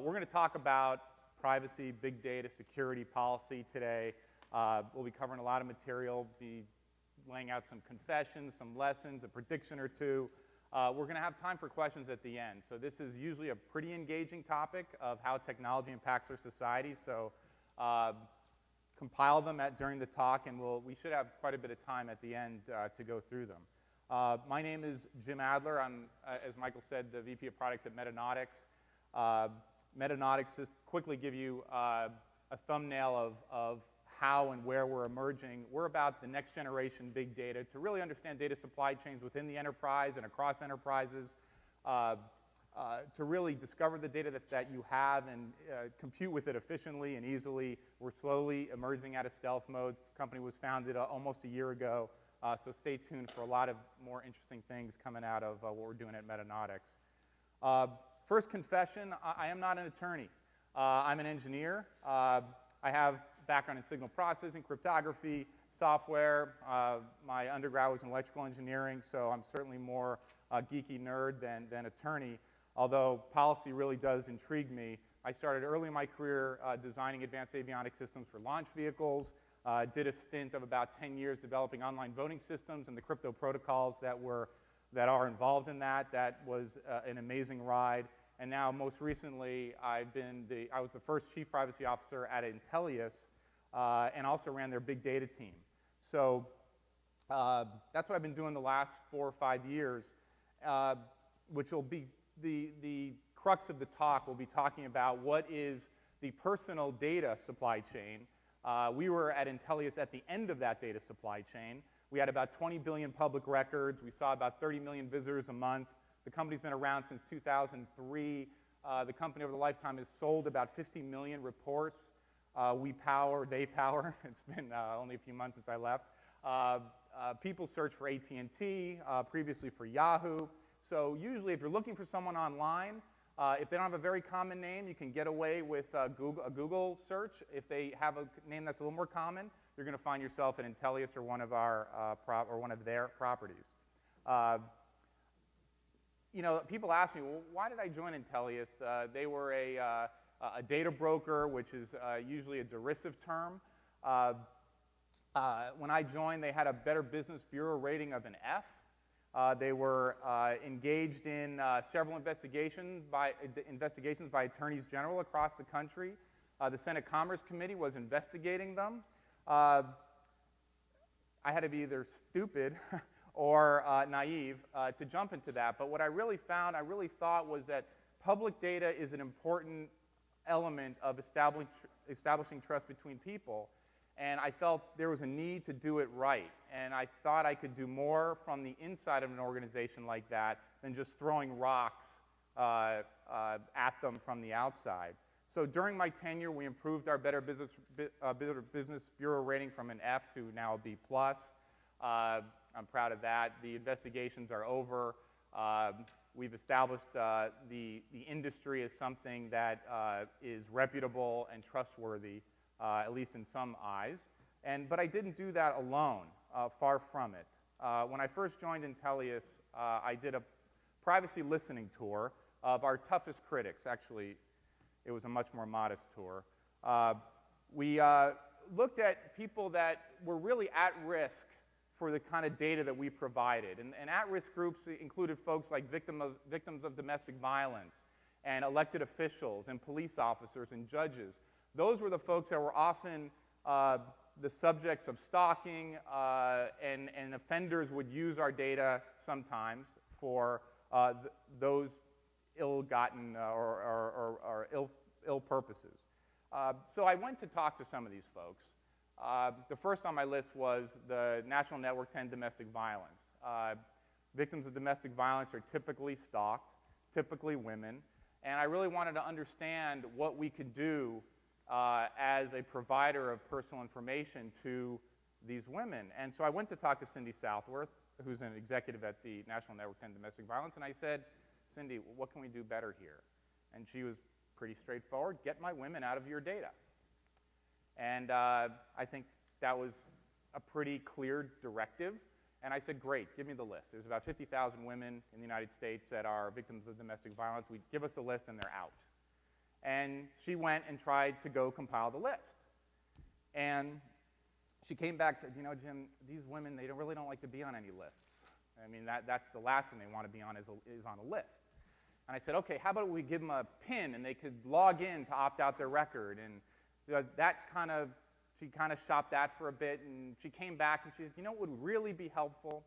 We're going to talk about privacy, big data, security policy today. We'll be covering a lot of material, be laying out some confessions, some lessons, a prediction or two. We're going to have time for questions at the end. So this is usually a pretty engaging topic of how technology impacts our society. So compile them during the talk, and we should have quite a bit of time at the end to go through them. My name is Jim Adler. I'm, as Michael said, the VP of Products at Metanautix. Metanautix, just quickly give you a thumbnail of how and where we're emerging. We're about the next generation big data to really understand data supply chains within the enterprise and across enterprises, to really discover the data that you have and compute with it efficiently and easily. We're slowly emerging out of stealth mode. The company was founded almost a year ago, so stay tuned for a lot of more interesting things coming out of what we're doing at Metanautix. First confession, I am not an attorney. I'm an engineer. I have background in signal processing, cryptography, software. My undergrad was in electrical engineering, so I'm certainly more a geeky nerd than attorney, although policy really does intrigue me. I started early in my career designing advanced avionics systems for launch vehicles, did a stint of about 10 years developing online voting systems and the crypto protocols that are involved in that. That was an amazing ride. And now, most recently, I was the first chief privacy officer at Intellius, and also ran their big data team. So that's what I've been doing the last 4 or 5 years, which will be the crux of the talk. We'll be talking about what is the personal data supply chain. We were at Intellius at the end of that data supply chain. We had about 20 billion public records. We saw about 30 million visitors a month. The company's been around since 2003. The company over the lifetime has sold about 50 million reports. We power, they power. It's been only a few months since I left. People search for AT&T, previously for Yahoo. So usually if you're looking for someone online, if they don't have a very common name, you can get away with a Google search. If they have a name that's a little more common, you're going to find yourself at Intellius or one of their properties. You know, people ask me, well, why did I join Intellius? They were a data broker, which is usually a derisive term. When I joined, they had a Better Business Bureau rating of an F. They were engaged in several investigations by attorneys general across the country. The Senate Commerce Committee was investigating them. I had to be either stupid or naive to jump into that. But what I really thought was that public data is an important element of establishing trust between people. And I felt there was a need to do it right. And I thought I could do more from the inside of an organization like that than just throwing rocks at them from the outside. So during my tenure, we improved our Better Business Bureau rating from an F to now a B+. I'm proud of that. The investigations are over. We've established the industry as something that is reputable and trustworthy, at least in some eyes. But I didn't do that alone, far from it. When I first joined Intellius, I did a privacy listening tour of our toughest critics. Actually, it was a much more modest tour. We looked at people that were really at risk for the kind of data that we provided. And at-risk groups included folks like victims of domestic violence and elected officials and police officers and judges. Those were the folks that were often the subjects of stalking, and offenders would use our data sometimes for those ill-gotten or ill purposes. So I went to talk to some of these folks. The first on my list was the National Network to End Domestic Violence. Victims of domestic violence are typically stalked, typically women, and I really wanted to understand what we could do as a provider of personal information to these women. And so I went to talk to Cindy Southworth, who's an executive at the National Network to End Domestic Violence, and I said, Cindy, what can we do better here? And she was pretty straightforward: get my women out of your data. And I think that was a pretty clear directive. And I said, great, give me the list. There's about 50,000 women in the United States that are victims of domestic violence. Give us the list and they're out. And she went and tried to go compile the list. And she came back and said, you know, Jim, these women, they really don't like to be on any lists. I mean, that's the last thing they want to be on is on a list. And I said, okay, how about we give them a PIN and they could log in to opt out their record? And she kind of shopped that for a bit, and she came back and she said, you know what would really be helpful?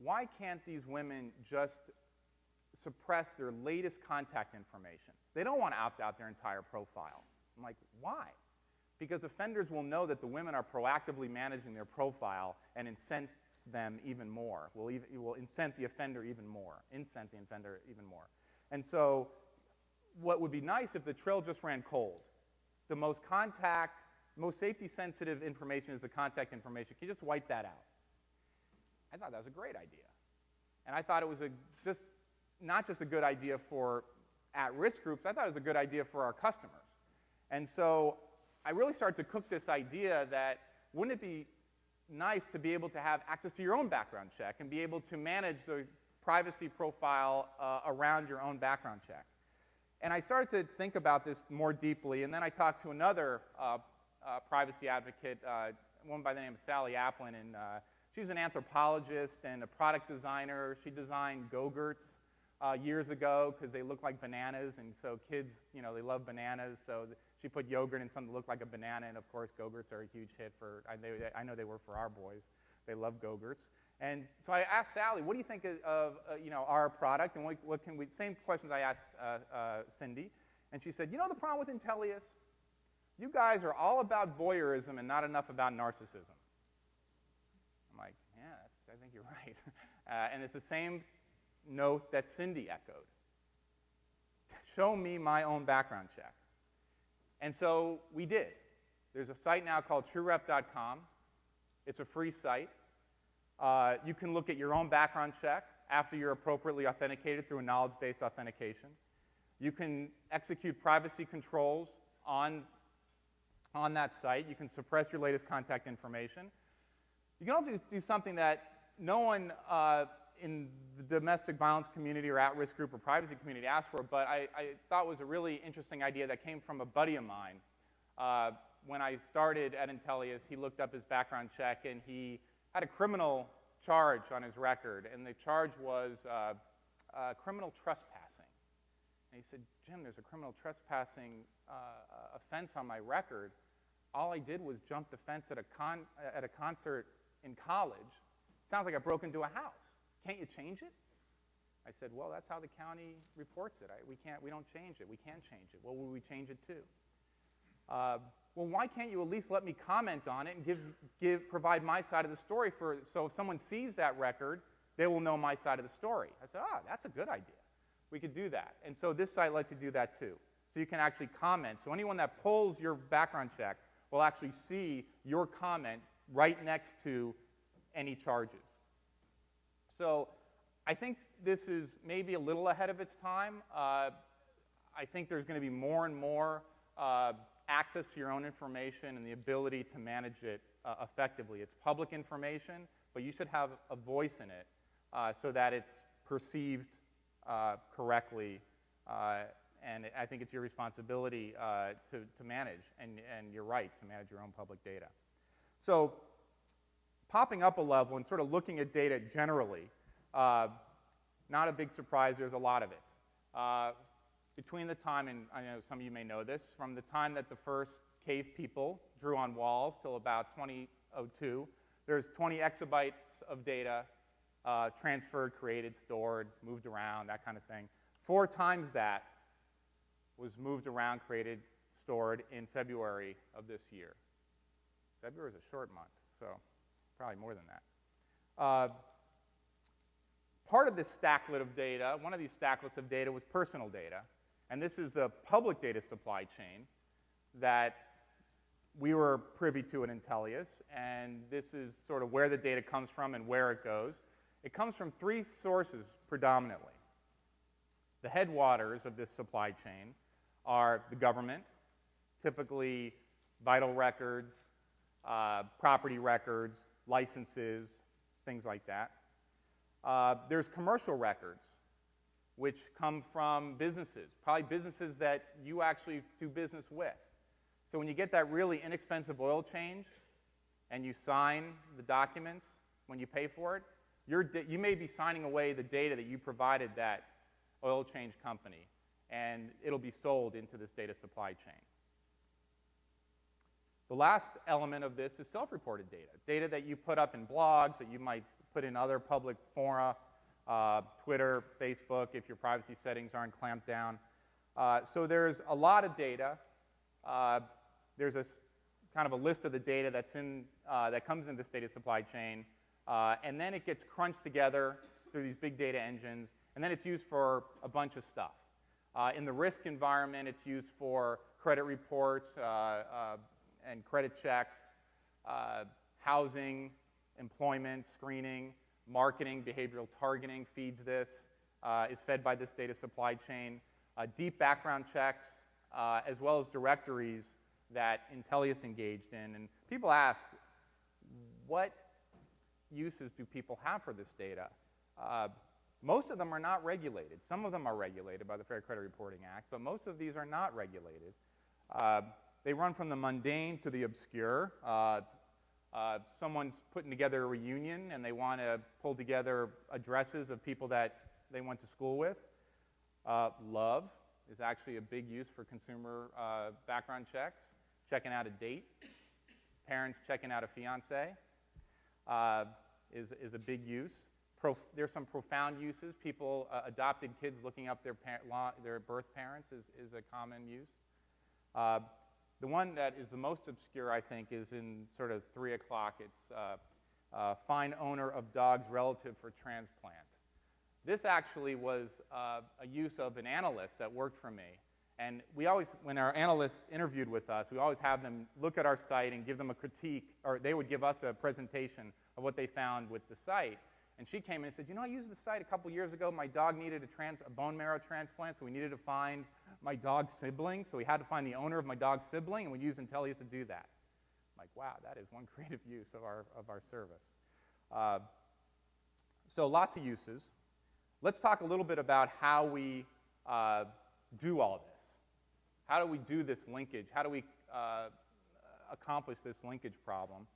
Why can't these women just suppress their latest contact information? They don't want to opt out their entire profile. I'm like, why? Because offenders will know that the women are proactively managing their profile and incent them even more. Will incent the offender even more, incent the offender even more. And so what would be nice if the trail just ran cold. The most safety-sensitive information is the contact information. Can you just wipe that out? I thought that was a great idea. And I thought it was not just a good idea for at-risk groups, I thought it was a good idea for our customers. And so I really started to cook this idea that wouldn't it be nice to be able to have access to your own background check and be able to manage the privacy profile around your own background check. And I started to think about this more deeply, and then I talked to another privacy advocate, a woman by the name of Sally Applin, and she's an anthropologist and a product designer. She designed Go-Gurts years ago because they look like bananas, and so kids, you know, they love bananas, so she put yogurt in something that looked like a banana, and of course Go-Gurts are a huge hit for, I know they were for our boys. They love Go-Gurts. And so I asked Sally, what do you think of you know, our product, and what can we, same questions I asked Cindy, and she said, you know the problem with Intellius? You guys are all about voyeurism and not enough about narcissism. I'm like, yeah, I think you're right. And it's the same note that Cindy echoed. Show me my own background check. And so we did. There's a site now called TrueRep.com. It's a free site. You can look at your own background check after you're appropriately authenticated through a knowledge-based authentication. You can execute privacy controls on that site. You can suppress your latest contact information. You can also do something that no one in the domestic violence community or at-risk group or privacy community asked for, but I thought was a really interesting idea that came from a buddy of mine. When I started at Intellius, he looked up his background check, and he had a criminal charge on his record, and the charge was criminal trespassing. And he said, Jim, there's a criminal trespassing offense on my record. All I did was jump the fence at a concert in college. It sounds like I broke into a house. Can't you change it? I said, well, that's how the county reports it. We don't change it. We can't change it. Well, will we change it too? Well, why can't you at least let me comment on it and provide my side of the story so if someone sees that record, they will know my side of the story. I said, that's a good idea. We could do that. And so this site lets you do that too. So you can actually comment. So anyone that pulls your background check will actually see your comment right next to any charges. So I think this is maybe a little ahead of its time. I think there's going to be more and more access to your own information and the ability to manage it effectively. It's public information, but you should have a voice in it so that it's perceived correctly. And I think it's your responsibility to manage, and your right to manage your own public data. So popping up a level and sort of looking at data generally, not a big surprise, there's a lot of it. Between the time, and I know some of you may know this, from the time that the first cave people drew on walls till about 2002, there's 20 exabytes of data transferred, created, stored, moved around, that kind of thing. 4 times that was moved around, created, stored in February of this year. February is a short month, so probably more than that. Part of this stacklet of data, one of these stacklets of data was personal data. And this is the public data supply chain that we were privy to at Intellius. And this is sort of where the data comes from and where it goes. It comes from 3 sources predominantly. The headwaters of this supply chain are the government, typically vital records, property records, licenses, things like that. There's commercial records, which come from businesses, probably businesses that you actually do business with. So when you get that really inexpensive oil change and you sign the documents when you pay for it, you may be signing away the data that you provided that oil change company, and it'll be sold into this data supply chain. The last element of this is self-reported data, data that you put up in blogs, that you might put in other public fora, Twitter, Facebook, if your privacy settings aren't clamped down. So there's a lot of data. There's a kind of a list of the data that's that comes in this data supply chain, and then it gets crunched together through these big data engines, and then it's used for a bunch of stuff. In the risk environment, it's used for credit reports and credit checks, housing, employment, screening, marketing, behavioral targeting feeds this, is fed by this data supply chain. Deep background checks, as well as directories that Intellius engaged in. And people ask, what uses do people have for this data? Most of them are not regulated. Some of them are regulated by the Fair Credit Reporting Act, but most of these are not regulated. They run from the mundane to the obscure. Someone's putting together a reunion and they want to pull together addresses of people that they went to school with. Love is actually a big use for consumer background checks. Checking out a date. Parents checking out a fiance is a big use. There's some profound uses. People, adopted kids looking up their birth parents is a common use. The one that is the most obscure, I think, is in sort of 3 o'clock. It's find owner of dog's relative for transplant. This actually was a use of an analyst that worked for me. And we always, when our analysts interviewed with us, we always have them look at our site and give them a critique, or they would give us a presentation of what they found with the site. And she came in and said, you know, I used the site a couple years ago. My dog needed a bone marrow transplant, so we needed to find my dog's sibling. So we had to find the owner of my dog's sibling, and we used Intellius to do that. I'm like, wow, that is one creative use of our service. So lots of uses. Let's talk a little bit about how we do all this. How do we do this linkage? How do we accomplish this linkage problem?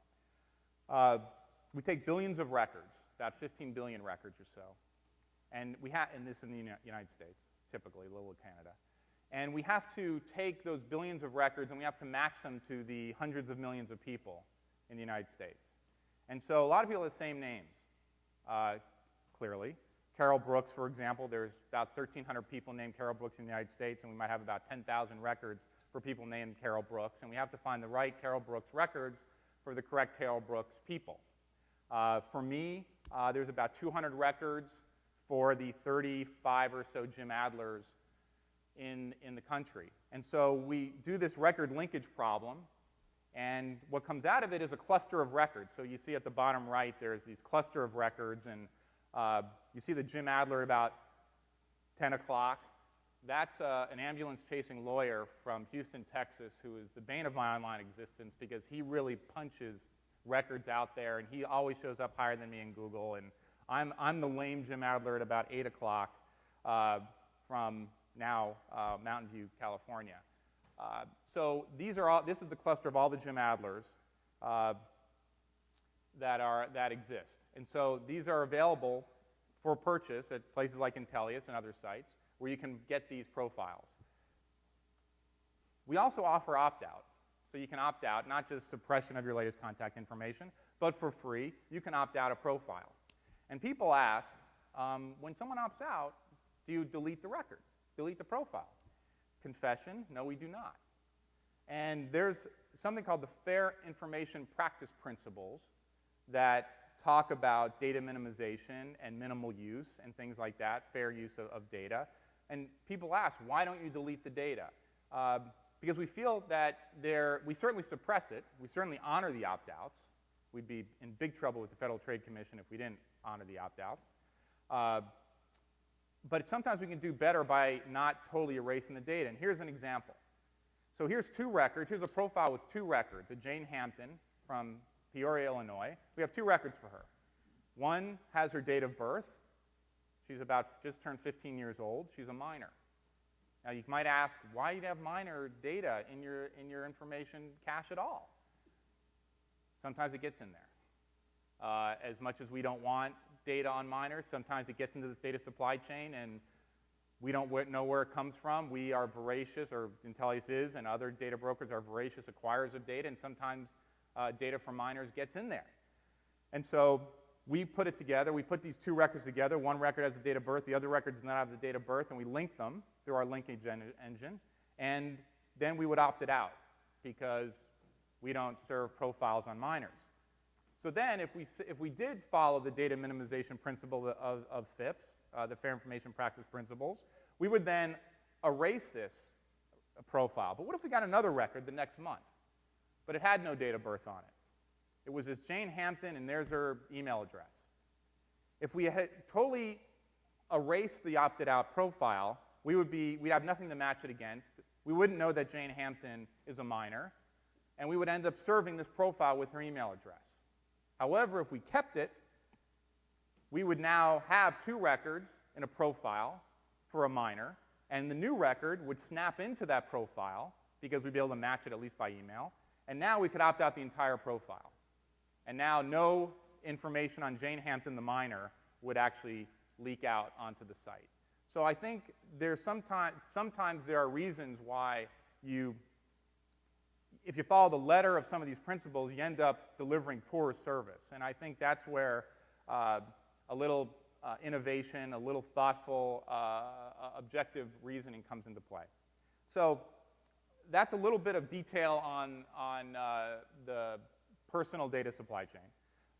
We take billions of records, about 15 billion records or so, and this in the United States, typically, a little of Canada. And we have to take those billions of records and we have to match them to the hundreds of millions of people in the United States. And so a lot of people have the same names, clearly. Carol Brooks, for example, there's about 1,300 people named Carol Brooks in the United States, and we might have about 10,000 records for people named Carol Brooks, and we have to find the right Carol Brooks records for the correct Carol Brooks people. For me, there's about 200 records for the 35 or so Jim Adlers in the country. And so we do this record linkage problem, and what comes out of it is a cluster of records. So you see at the bottom right, there's these cluster of records, and you see the Jim Adler about 10 o'clock. That's an ambulance-chasing lawyer from Houston, Texas, who is the bane of my online existence because he really punches records out there, and he always shows up higher than me in Google. And I'm the lame Jim Adler at about 8 o'clock from now Mountain View, California. So this is the cluster of all the Jim Adlers that exist. And so these are available for purchase at places like Intellius and other sites where you can get these profiles. We also offer opt-out. So you can opt out, not just suppression of your latest contact information, but for free, you can opt out a profile. And people ask, when someone opts out, do you delete the record, delete the profile? Confession, no, we do not. And there's something called the Fair Information Practice Principles that talk about data minimization and minimal use and things like that, fair use of data. And people ask, why don't you delete the data? Because we feel that we certainly suppress it. We certainly honor the opt-outs. We'd be in big trouble with the Federal Trade Commission if we didn't honor the opt-outs. But sometimes we can do better by not totally erasing the data. And here's an example. So here's 2 records. Here's a profile with 2 records, a Jane Hampton from Peoria, Illinois. We have 2 records for her. One has her date of birth. She's about just turned 15 years old. She's a minor. Now, you might ask, why do you have minor data in your information cache at all? Sometimes it gets in there. As much as we don't want data on minors, sometimes it gets into this data supply chain, and we don't know where it comes from. We are voracious, or Intellius is, and other data brokers are voracious acquirers of data, and sometimes data from minors gets in there. And so we put it together. We put these two records together. One record has the date of birth. The other record does not have the date of birth, and we link them through our linkage engine. And then we would opt it out because we don't serve profiles on minors. So then if we did follow the data minimization principle of FIPS, the Fair Information Practice Principles, we would then erase this profile. But what if we got another record the next month, but it had no date of birth on it? It was this Jane Hampton, and there's her email address. If we had totally erased the opted-out profile, we'd have nothing to match it against. We wouldn't know that Jane Hampton is a minor, and we would end up serving this profile with her email address. However, if we kept it, we would now have two records in a profile for a minor, and the new record would snap into that profile because we'd be able to match it at least by email, and now we could opt out the entire profile. And now no information on Jane Hampton, the minor, would actually leak out onto the site. So I think there's sometimes there are reasons why if you follow the letter of some of these principles, you end up delivering poor service. And I think that's where a little innovation, a little thoughtful, objective reasoning comes into play. So that's a little bit of detail on the personal data supply chain.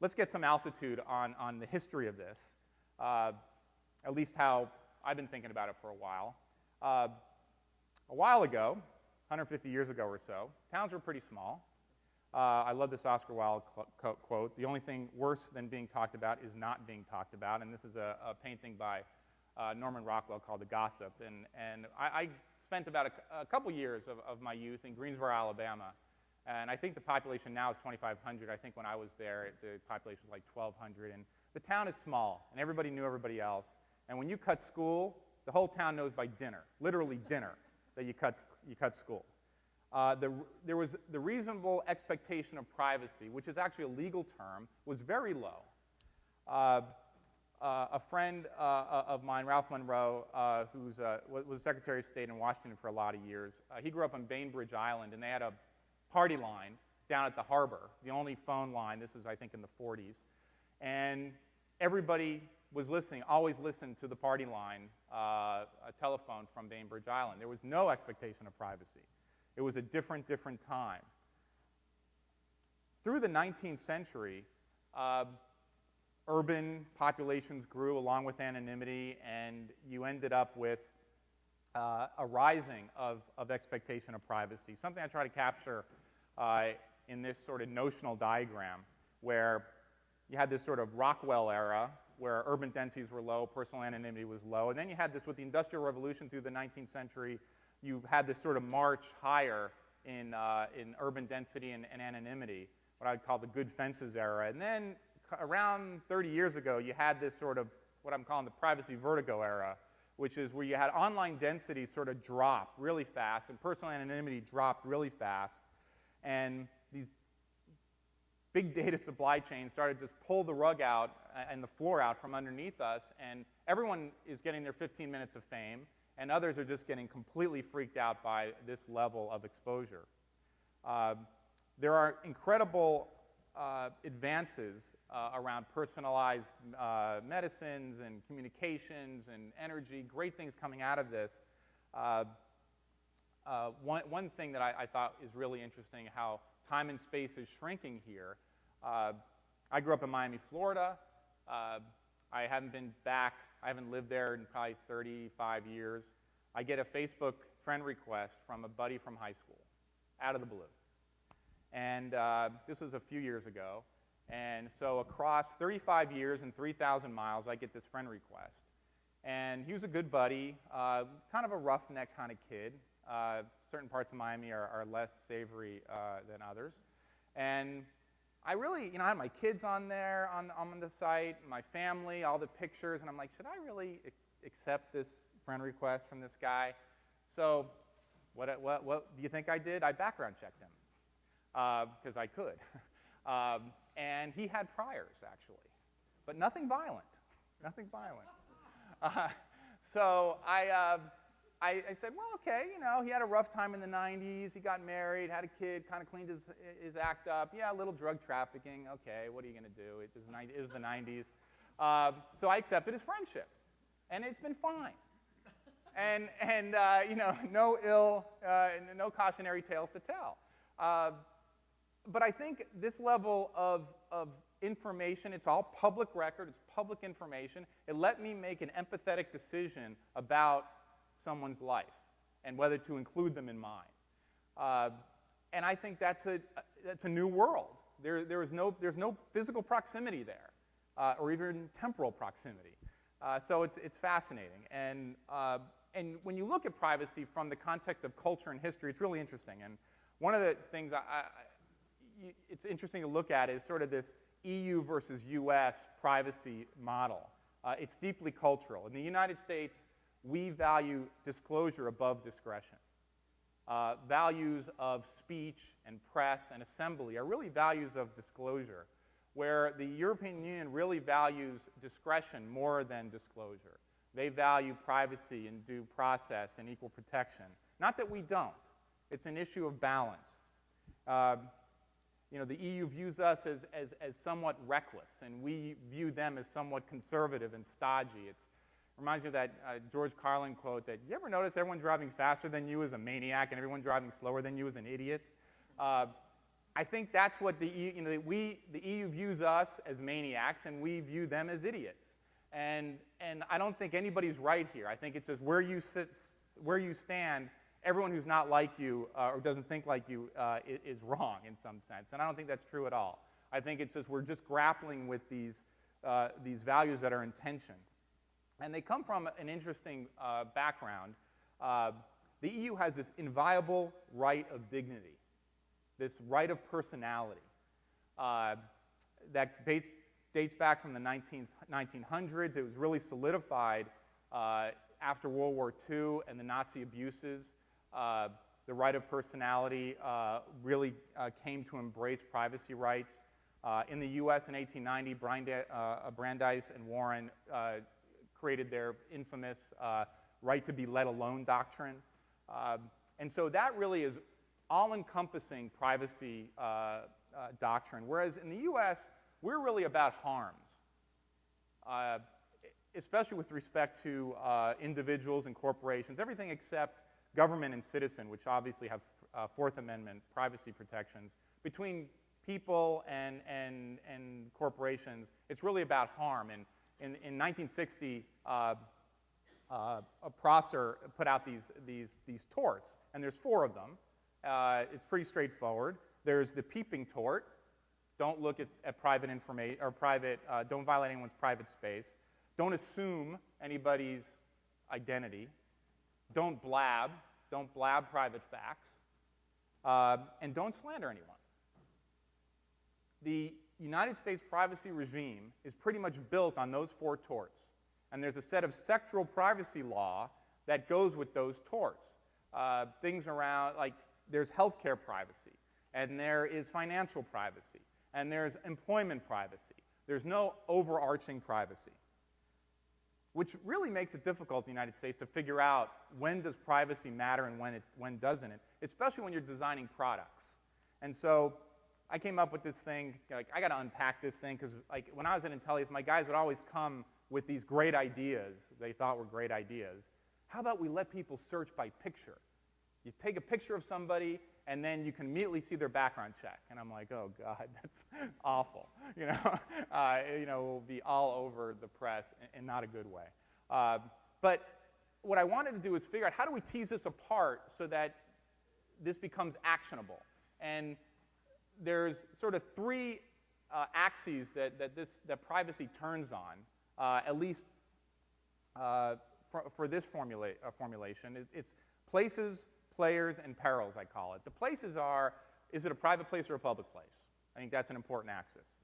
Let's get some altitude on the history of this, at least how I've been thinking about it for a while. A while ago, 150 years ago or so, towns were pretty small. I love this Oscar Wilde quote: "The only thing worse than being talked about is not being talked about." And this is a painting by Norman Rockwell called The Gossip. And I spent about a couple years of my youth in Greensboro, Alabama. And I think the population now is 2,500. I think when I was there, the population was like 1,200. And the town is small, and everybody knew everybody else. And when you cut school, the whole town knows by dinner, literally dinner, that you cut school. There was the reasonable expectation of privacy, which is actually a legal term, was very low. A friend of mine, Ralph Monroe, who was Secretary of State in Washington for a lot of years, he grew up on Bainbridge Island, and they had a party line down at the harbor, the only phone line. This is, I think, in the 40s. And everybody was listening, always listened to the party line, a telephone from Bainbridge Island. There was no expectation of privacy. It was a different time. Through the 19th century, urban populations grew along with anonymity, and you ended up with a rising of expectation of privacy, something I try to capture in this sort of notional diagram, where you had this sort of Rockwell era, where urban densities were low, personal anonymity was low, and then you had this with the Industrial Revolution through the 19th century. You had this sort of march higher in urban density and anonymity, what I'd call the good fences era. And then around 30 years ago, you had this sort of what I'm calling the privacy vertigo era, which is where you had online density sort of drop really fast, and personal anonymity dropped really fast. And these big data supply chains started to just pull the rug out and the floor out from underneath us, and everyone is getting their 15 minutes of fame, and others are just getting completely freaked out by this level of exposure. There are incredible advances around personalized medicines and communications and energy, great things coming out of this. One thing that I thought is really interesting, how time and space is shrinking here. I grew up in Miami, Florida. I haven't been back. I haven't lived there in probably 35 years. I get a Facebook friend request from a buddy from high school, out of the blue. And this was a few years ago. And so across 35 years and 3,000 miles, I get this friend request. And he was a good buddy, kind of a roughneck kind of kid. Certain parts of Miami are less savory than others. And I really, I had my kids on there, on the site, my family, all the pictures, and I'm like, should I really accept this friend request from this guy? So what do you think I did? I background checked him, because I could. And he had priors, actually, but nothing violent, nothing violent. So I said, well, okay, he had a rough time in the 90s. He got married, had a kid, kind of cleaned his act up. Yeah, a little drug trafficking. Okay, what are you going to do? It is the 90s. So I accepted his friendship, and it's been fine. And no cautionary tales to tell. But I think this level of information, it's all public record, it's public information. It let me make an empathetic decision about someone's life and whether to include them in mine. And I think that's a new world. There's no physical proximity there, or even temporal proximity. So it's fascinating. And when you look at privacy from the context of culture and history, it's really interesting. And one of the things it's interesting to look at is sort of this EU versus US privacy model. It's deeply cultural. In the United States, we value disclosure above discretion. Values of speech and press and assembly are really values of disclosure, where the European Union really values discretion more than disclosure. They value privacy and due process and equal protection. Not that we don't. It's an issue of balance. The EU views us as somewhat reckless, and we view them as somewhat conservative and stodgy. It reminds me of that George Carlin quote that, you ever notice everyone driving faster than you is a maniac and everyone driving slower than you is an idiot? I think that's what the EU views us as maniacs, and we view them as idiots. And I don't think anybody's right here. I think it's just where you stand, everyone who's not like you or doesn't think like you is wrong in some sense. And I don't think that's true at all. I think it's just we're just grappling with these values that are in tension. And they come from an interesting background. The EU has this inviolable right of dignity, this right of personality that dates back from the 1900s. It was really solidified after World War II and the Nazi abuses. The right of personality really came to embrace privacy rights. In the US in 1890, Brandeis and Warren created their infamous right to be let alone doctrine. And so that really is all-encompassing privacy doctrine, whereas in the US, we're really about harms, especially with respect to individuals and corporations, everything except government and citizen, which obviously have Fourth Amendment privacy protections. Between people and corporations, it's really about harm. And in 1960, Prosser put out these torts, and there's 4 of them. It's pretty straightforward. There's the peeping tort. Don't look at private information, or don't violate anyone's private space. Don't assume anybody's identity. Don't blab private facts. And don't slander anyone. The United States privacy regime is pretty much built on those 4 torts. And there's a set of sectoral privacy law that goes with those torts. Things around, like, there's healthcare privacy, and there is financial privacy, and there's employment privacy. There's no overarching privacy, which really makes it difficult in the United States to figure out when does privacy matter and when doesn't it, especially when you're designing products. And so I came up with this thing, like, I got to unpack this thing, because like when I was at Intellius, my guys would always come with these great ideas they thought were great ideas. How about we let people search by picture? You take a picture of somebody, and then you can immediately see their background check. And I'm like, oh God, that's awful. It will be all over the press in not a good way. But what I wanted to do is figure out how do we tease this apart so that this becomes actionable. And there's sort of 3 axes that privacy turns on, at least for this formulation. It's places, players, and perils, I call it. The places are, is it a private place or a public place? I think that's an important axis.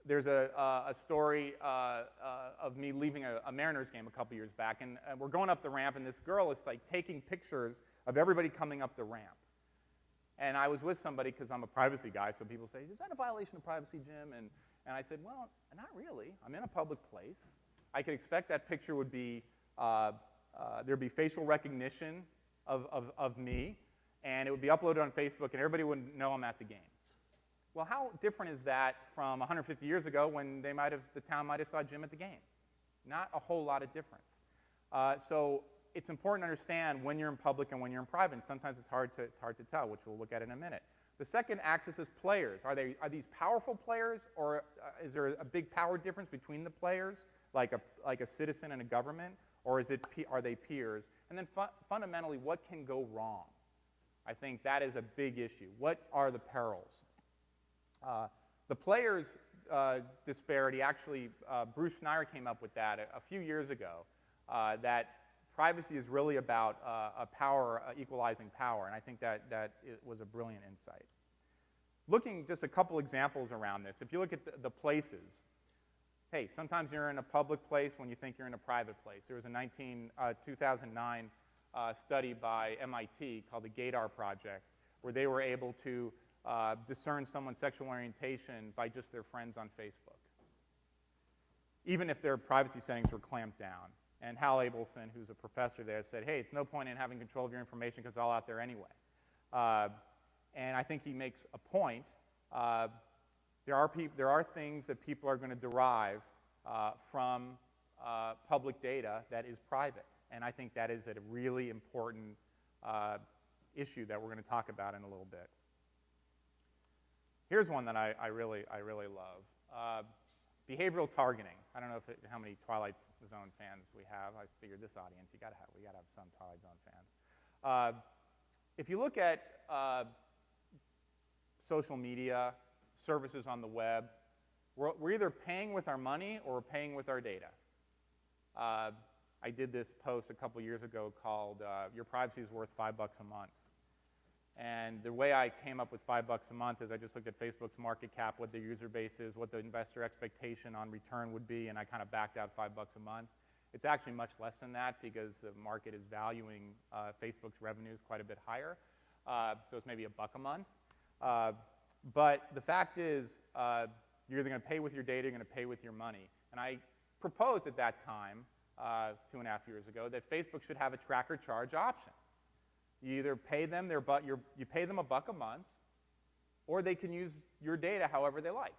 There's a story of me leaving a Mariners game a couple years back, and we're going up the ramp, and this girl is like taking pictures of everybody coming up the ramp. And I was with somebody because I'm a privacy guy, so people say, is that a violation of privacy, Jim? And I said, well, not really. I'm in a public place. I could expect that picture would be, there'd be facial recognition of me, and it would be uploaded on Facebook, and everybody would know I'm at the game. Well, how different is that from 150 years ago when the town might have saw Jim at the game? Not a whole lot of difference. So it's important to understand when you're in public and when you're in private, and sometimes it's hard to tell, which we'll look at in a minute. The second axis is players. Are these powerful players, or is there a big power difference between the players, like a citizen and a government, or are they peers? And then fundamentally, what can go wrong? I think that is a big issue. What are the perils? The players disparity, actually, Bruce Schneier came up with that a few years ago, that privacy is really about equalizing power, and I think that it was a brilliant insight. Looking just a couple examples around this, if you look at the places, hey, sometimes you're in a public place when you think you're in a private place. There was a 2009 study by MIT called the Gaydar Project, where they were able to discern someone's sexual orientation by just their friends on Facebook, even if their privacy settings were clamped down. And Hal Abelson, who's a professor there, said, hey, it's no point in having control of your information because it's all out there anyway. And I think he makes a point. There are things that people are going to derive from public data that is private. And I think that is a really important issue that we're going to talk about in a little bit. Here's one that I really love. Behavioral targeting. I don't know how many Twilight Zone fans we have. I figured this audience, we got to have some Twilight Zone fans. If you look at social media, services on the web, we're either paying with our money or we're paying with our data. I did this post a couple years ago called Your Privacy is Worth $5 a Month. And the way I came up with $5 a month is I just looked at Facebook's market cap, what their user base is, what the investor expectation on return would be, and I kind of backed out $5 a month. It's actually much less than that because the market is valuing Facebook's revenues quite a bit higher. So it's maybe $1 a month. But the fact is, you're either going to pay with your data or you're going to pay with your money. And I proposed at that time, 2.5 years ago, that Facebook should have a tracker charge option. You either pay them you pay them $1 a month, or they can use your data however they like.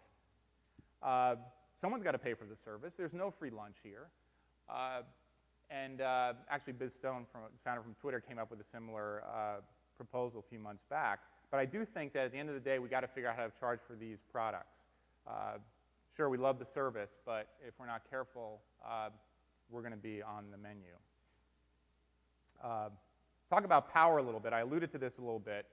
Someone's got to pay for the service. There's no free lunch here. Actually, Biz Stone, founder from Twitter, came up with a similar proposal a few months back. But I do think that at the end of the day, we got to figure out how to charge for these products. Sure, we love the service, but if we're not careful, we're going to be on the menu. Talk about power a little bit. I alluded to this a little bit.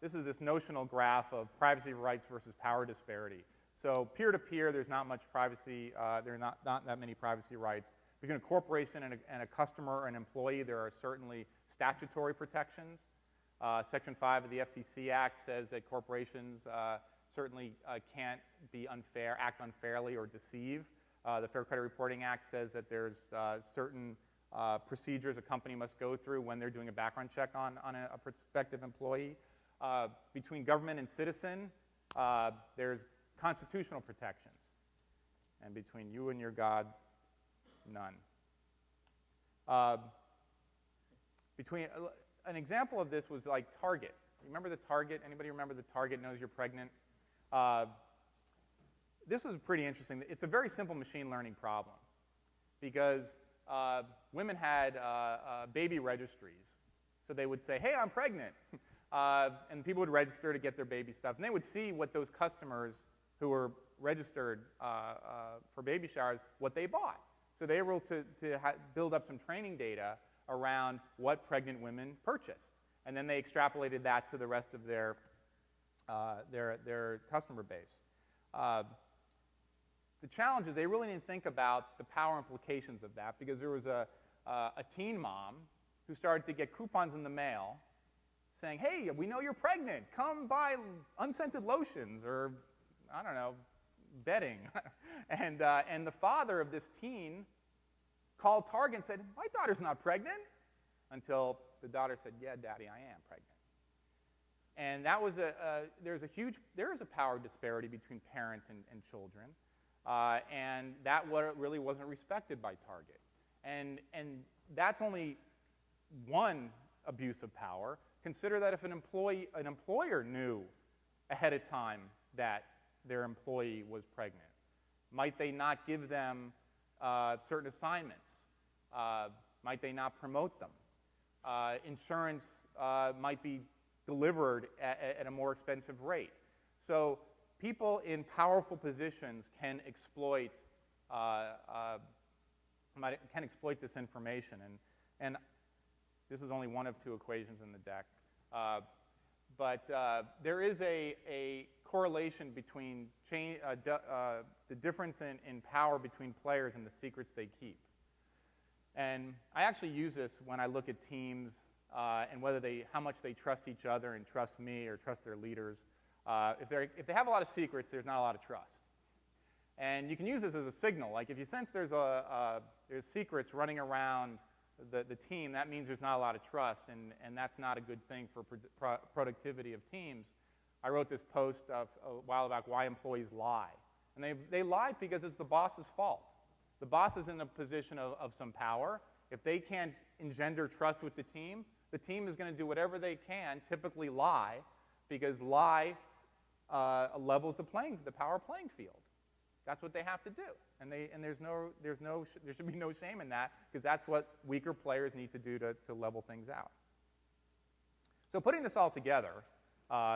This is this notional graph of privacy rights versus power disparity. So peer-to-peer, there's not much privacy. There are not that many privacy rights. Between a corporation and a customer or an employee, there are certainly statutory protections. Section 5 of the FTC Act says that corporations certainly can't be unfair, act unfairly, or deceive. The Fair Credit Reporting Act says that there's certain procedures a company must go through when they're doing a background check on a prospective employee. Between government and citizen, there's constitutional protections. And between you and your God, none. An example of this was like Target. Remember the Target? Anybody remember the Target knows you're pregnant? This was pretty interesting. It's a very simple machine learning problem because women had baby registries. So they would say, hey, I'm pregnant. And people would register to get their baby stuff. And they would see what those customers who were registered for baby showers, what they bought. So they were able to build up some training data around what pregnant women purchased. And then they extrapolated that to the rest of their customer base. The challenge is they really didn't think about the power implications of that because there was a teen mom who started to get coupons in the mail saying, hey, we know you're pregnant. Come buy unscented lotions or, I don't know, bedding. And the father of this teen called Target and said, my daughter's not pregnant. Until the daughter said, yeah, Daddy, I am pregnant. And that was there is a power disparity between parents and children. And that really wasn't respected by Target. And that's only one abuse of power. Consider that if an employer knew ahead of time that their employee was pregnant, might they not give them certain assignments? Might they not promote them? Insurance might be delivered at a more expensive rate. So people in powerful positions can exploit this information. And this is only one of two equations in the deck. But there is a correlation between the difference in power between players and the secrets they keep. And I actually use this when I look at teams and how much they trust each other and trust me or trust their leaders. If they have a lot of secrets, there's not a lot of trust. And you can use this as a signal. Like if you sense there's secrets running around the team, that means there's not a lot of trust, and that's not a good thing for productivity of teams. I wrote this post a while back, why employees lie. And they lie because it's the boss's fault. The boss is in a position of some power. If they can't engender trust with the team is going to do whatever they can, typically lie, because lie levels the power playing field. That's what they have to do, and there should be no shame in that, because that's what weaker players need to do to level things out. So putting this all together,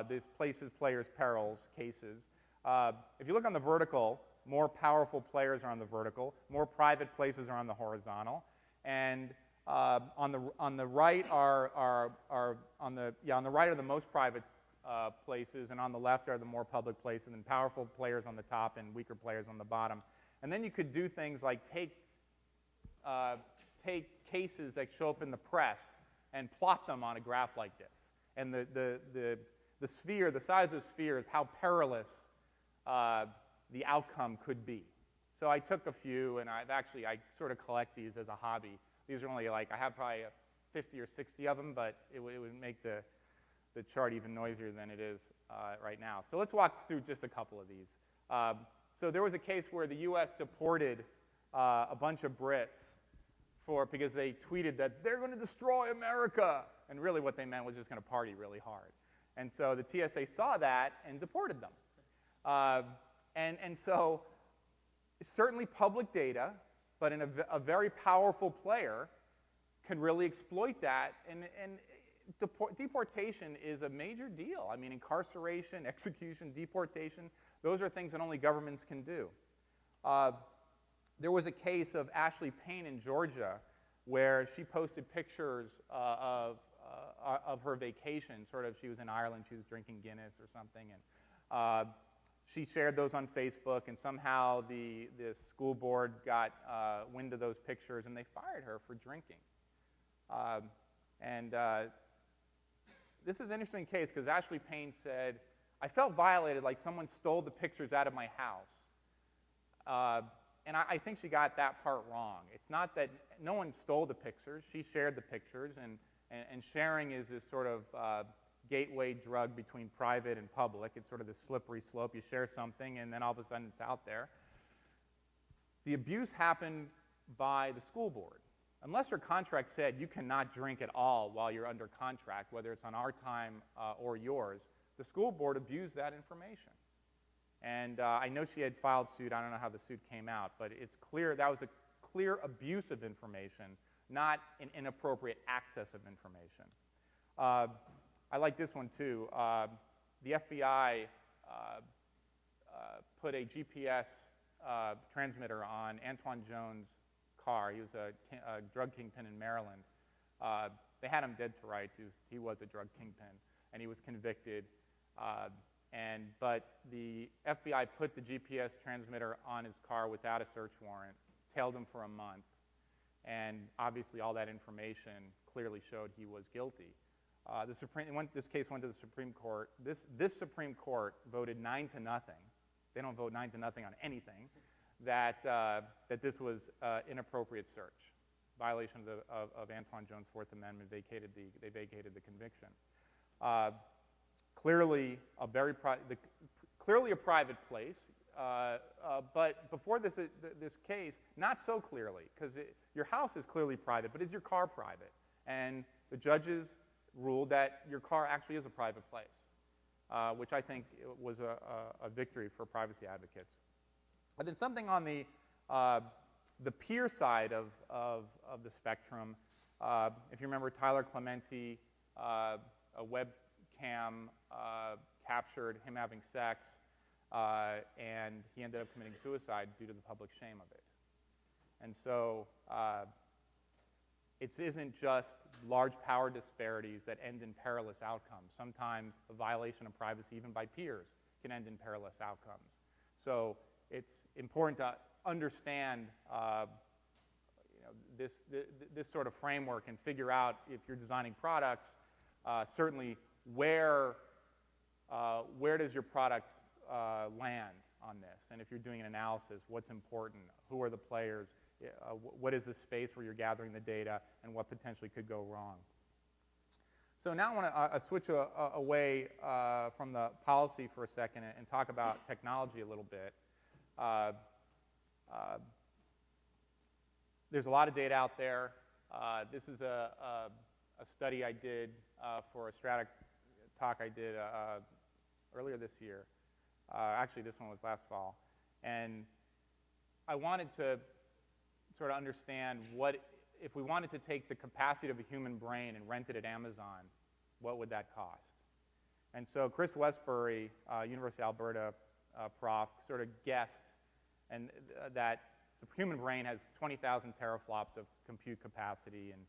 these places, players, perils, cases. If you look on the vertical, more powerful players are on the vertical, more private places are on the horizontal, and on the right are the most private places, and on the left are the more public places, and powerful players on the top and weaker players on the bottom. And then you could do things like take cases that show up in the press and plot them on a graph like this. And the sphere, the size of the sphere, is how perilous the outcome could be. So I took a few, and I sort of collect these as a hobby. These are only I have probably 50 or 60 of them, but it would make the chart even noisier than it is right now. So let's walk through just a couple of these. So there was a case where the US deported a bunch of Brits because they tweeted that they're going to destroy America. And really what they meant was just going to party really hard. And so the TSA saw that and deported them. And so certainly public data, but in a very powerful player can really exploit that. And deportation is a major deal. I mean, incarceration, execution, deportation, those are things that only governments can do. There was a case of Ashley Payne in Georgia where she posted pictures of her vacation. Sort of, she was in Ireland, she was drinking Guinness or something, and she shared those on Facebook, and somehow the school board got wind of those pictures, and they fired her for drinking. This is an interesting case because Ashley Payne said, I felt violated, like someone stole the pictures out of my house. And I think she got that part wrong. It's not that no one stole the pictures. She shared the pictures, and sharing is this sort of gateway drug between private and public. It's sort of this slippery slope. You share something, and then all of a sudden it's out there. The abuse happened by the school board. Unless your contract said you cannot drink at all while you're under contract, whether it's on our time or yours, the school board abused that information. And I know she had filed suit. I don't know how the suit came out, but it's clear that was a clear abuse of information, not an inappropriate access of information. I like this one too. The FBI put a GPS transmitter on Antoine Jones' car. He was a drug kingpin in Maryland. They had him dead to rights. He was a drug kingpin, and he was convicted. But the FBI put the GPS transmitter on his car without a search warrant, tailed him for a month, and obviously all that information clearly showed he was guilty. This case went to the Supreme Court. This Supreme Court voted 9-0. They don't vote 9-0 on anything. That this was inappropriate search, violation of Antoine Jones' Fourth Amendment. They vacated the conviction. Clearly a private place. But before this case, not so clearly, because your house is clearly private, but is your car private? And the judges ruled that your car actually is a private place, which I think was a victory for privacy advocates. But then something on the peer side of the spectrum, if you remember Tyler Clementi, a webcam captured him having sex, and he ended up committing suicide due to the public shame of it. And so it isn't just large power disparities that end in perilous outcomes. Sometimes a violation of privacy, even by peers, can end in perilous outcomes. So it's important to understand this sort of framework and figure out, if you're designing products, certainly where does your product land on this? And if you're doing an analysis, what's important? Who are the players? What is the space where you're gathering the data, and what potentially could go wrong? So now I want to switch away from the policy for a second and talk about technology a little bit. There's a lot of data out there. This is a study I did for a Strata talk I did earlier this year. Actually, this one was last fall. And I wanted to sort of understand if we wanted to take the capacity of a human brain and rent it at Amazon, what would that cost? And so Chris Westbury, University of Alberta prof, sort of guessed that the human brain has 20,000 teraflops of compute capacity and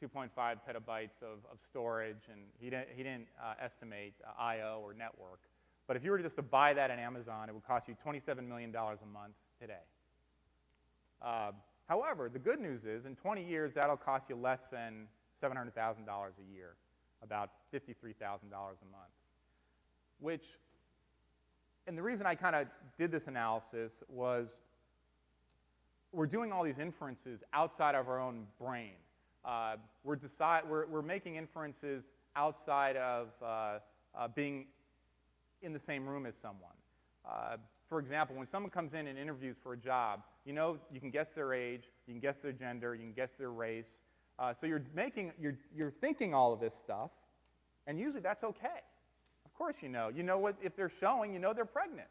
2.5 petabytes of storage, and he didn't estimate I/O or network. But if you were just to buy that on Amazon, it would cost you $27 million a month today. However, the good news is, in 20 years, that'll cost you less than $700,000 a year, about $53,000 a month. And the reason I kind of did this analysis was we're doing all these inferences outside of our own brain. We're making inferences outside of being in the same room as someone. For example, when someone comes in and interviews for a job, you can guess their age, you can guess their gender, you can guess their race. So you're thinking all of this stuff, and usually that's okay. Of course you know. You know what, if they're showing, you know they're pregnant.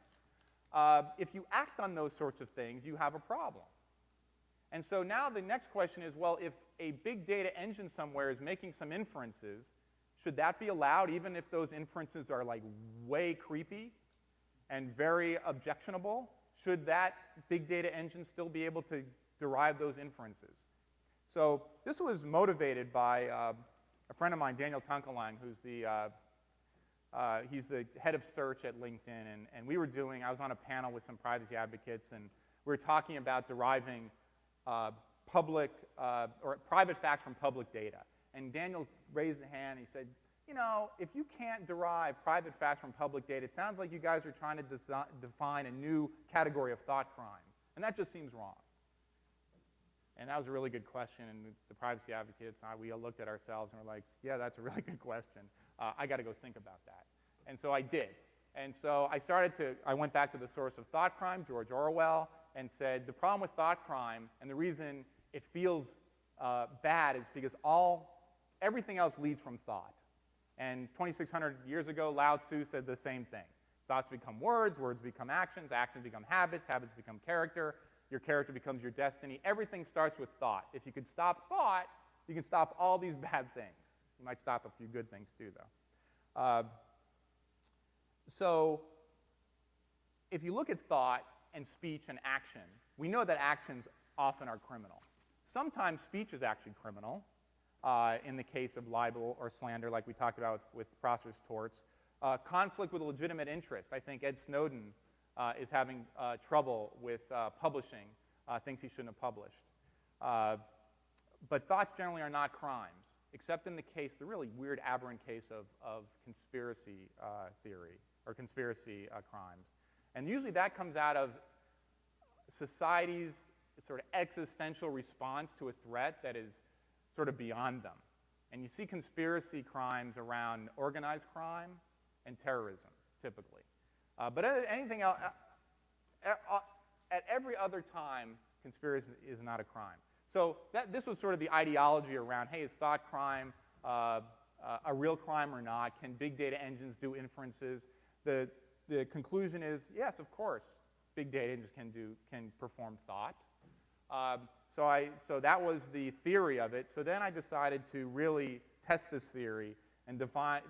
If you act on those sorts of things, you have a problem. And so now the next question is, well, if a big data engine somewhere is making some inferences, should that be allowed even if those inferences are like way creepy and very objectionable? Should that big data engine still be able to derive those inferences? So this was motivated by a friend of mine, Daniel Tunkelang, who's he's the head of search at LinkedIn, and I was on a panel with some privacy advocates, and we were talking about deriving public or private facts from public data. And Daniel raised a hand, and he said, if you can't derive private facts from public data, it sounds like you guys are trying to define a new category of thought crime. And that just seems wrong. And that was a really good question, and the privacy advocates, we all looked at ourselves and were like, yeah, that's a really good question. I got to go think about that. And so I did. And so I went back to the source of thought crime, George Orwell, and said the problem with thought crime, and the reason it feels bad, is because everything else leads from thought. And 2,600 years ago, Lao Tzu said the same thing. Thoughts become words, words become actions, actions become habits, habits become character, your character becomes your destiny. Everything starts with thought. If you could stop thought, you can stop all these bad things. You might stop a few good things too, though. So if you look at thought and speech and action, we know that actions often are criminal. Sometimes speech is actually criminal, in the case of libel or slander, like we talked about with Prosser's torts. Conflict with a legitimate interest. I think Ed Snowden is having trouble with publishing things he shouldn't have published. But thoughts generally are not crimes. except in the case, the really weird aberrant case of conspiracy theory or conspiracy crimes. And usually that comes out of society's sort of existential response to a threat that is sort of beyond them. And you see conspiracy crimes around organized crime and terrorism, typically. But anything else, at every other time, conspiracy is not a crime. So this was sort of the ideology around, hey, is thought crime a real crime or not? Can big data engines do inferences? The conclusion is, yes, of course, big data engines can perform thought. So that was the theory of it. So then I decided to really test this theory and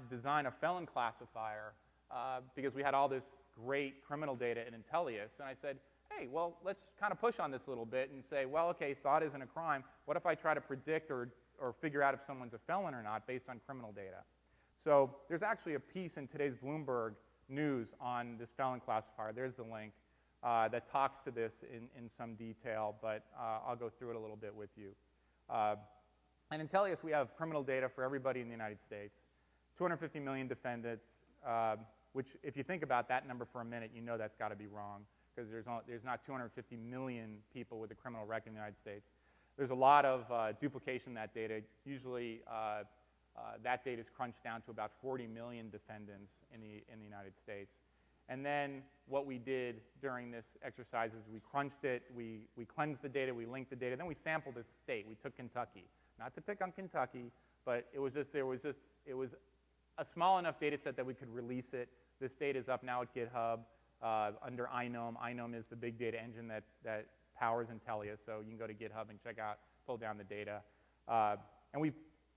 design a felon classifier because we had all this great criminal data in Intellius. And I said, hey, well, let's kind of push on this a little bit and say, well, okay, thought isn't a crime. What if I try to predict or figure out if someone's a felon or not based on criminal data? So there's actually a piece in today's Bloomberg News on this felon classifier. There's the link that talks to this in some detail, but I'll go through it a little bit with you. And in Intellius, we have criminal data for everybody in the United States, 250 million defendants, which if you think about that number for a minute, you know that's got to be wrong, because there's not 250 million people with a criminal record in the United States. There's a lot of duplication in that data. Usually, that data is crunched down to about 40 million defendants in the United States. And then what we did during this exercise is we crunched it, we cleansed the data, we linked the data, then we sampled a state. We took Kentucky. Not to pick on Kentucky, but it was a small enough data set that we could release it. This data is up now at GitHub under INOME. INOME is the big data engine that powers Intellius, so you can go to GitHub and check out, pull down the data. And we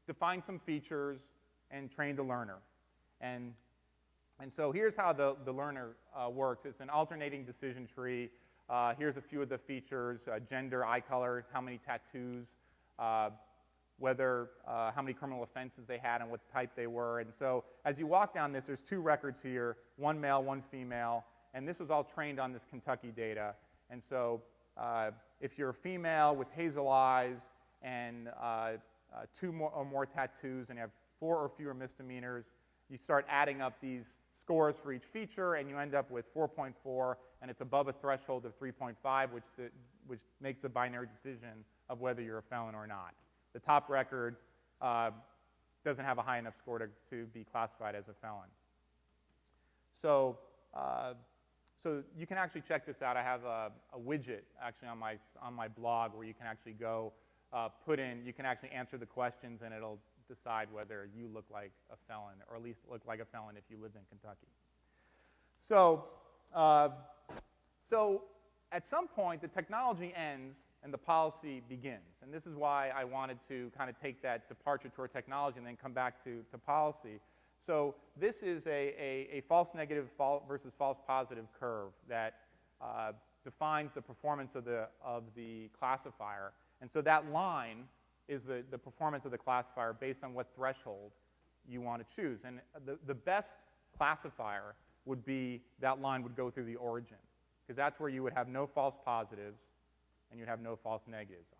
defined some features and trained a learner. And so here's how the learner works. It's an alternating decision tree. Here's a few of the features: gender, eye color, how many tattoos, how many criminal offenses they had and what type they were. And so as you walk down this, there's two records here, one male, one female, and this was all trained on this Kentucky data. And so if you're a female with hazel eyes and two or more tattoos and you have 4 or fewer misdemeanors, you start adding up these scores for each feature, and you end up with 4.4, and it's above a threshold of 3.5, which makes a binary decision of whether you're a felon or not. The top record doesn't have a high enough score to be classified as a felon. So you can actually check this out. I have a widget actually on my blog where you can actually go you can actually answer the questions, and it'll decide whether you look like a felon, or at least look like a felon if you lived in Kentucky. So at some point, the technology ends and the policy begins. And this is why I wanted to kind of take that departure toward technology and then come back to policy. So this is a false negative versus false positive curve that defines the performance of the classifier. And so that line is the performance of the classifier based on what threshold you want to choose. And the best classifier would be that line would go through the origin, because that's where you would have no false positives and you'd have no false negatives.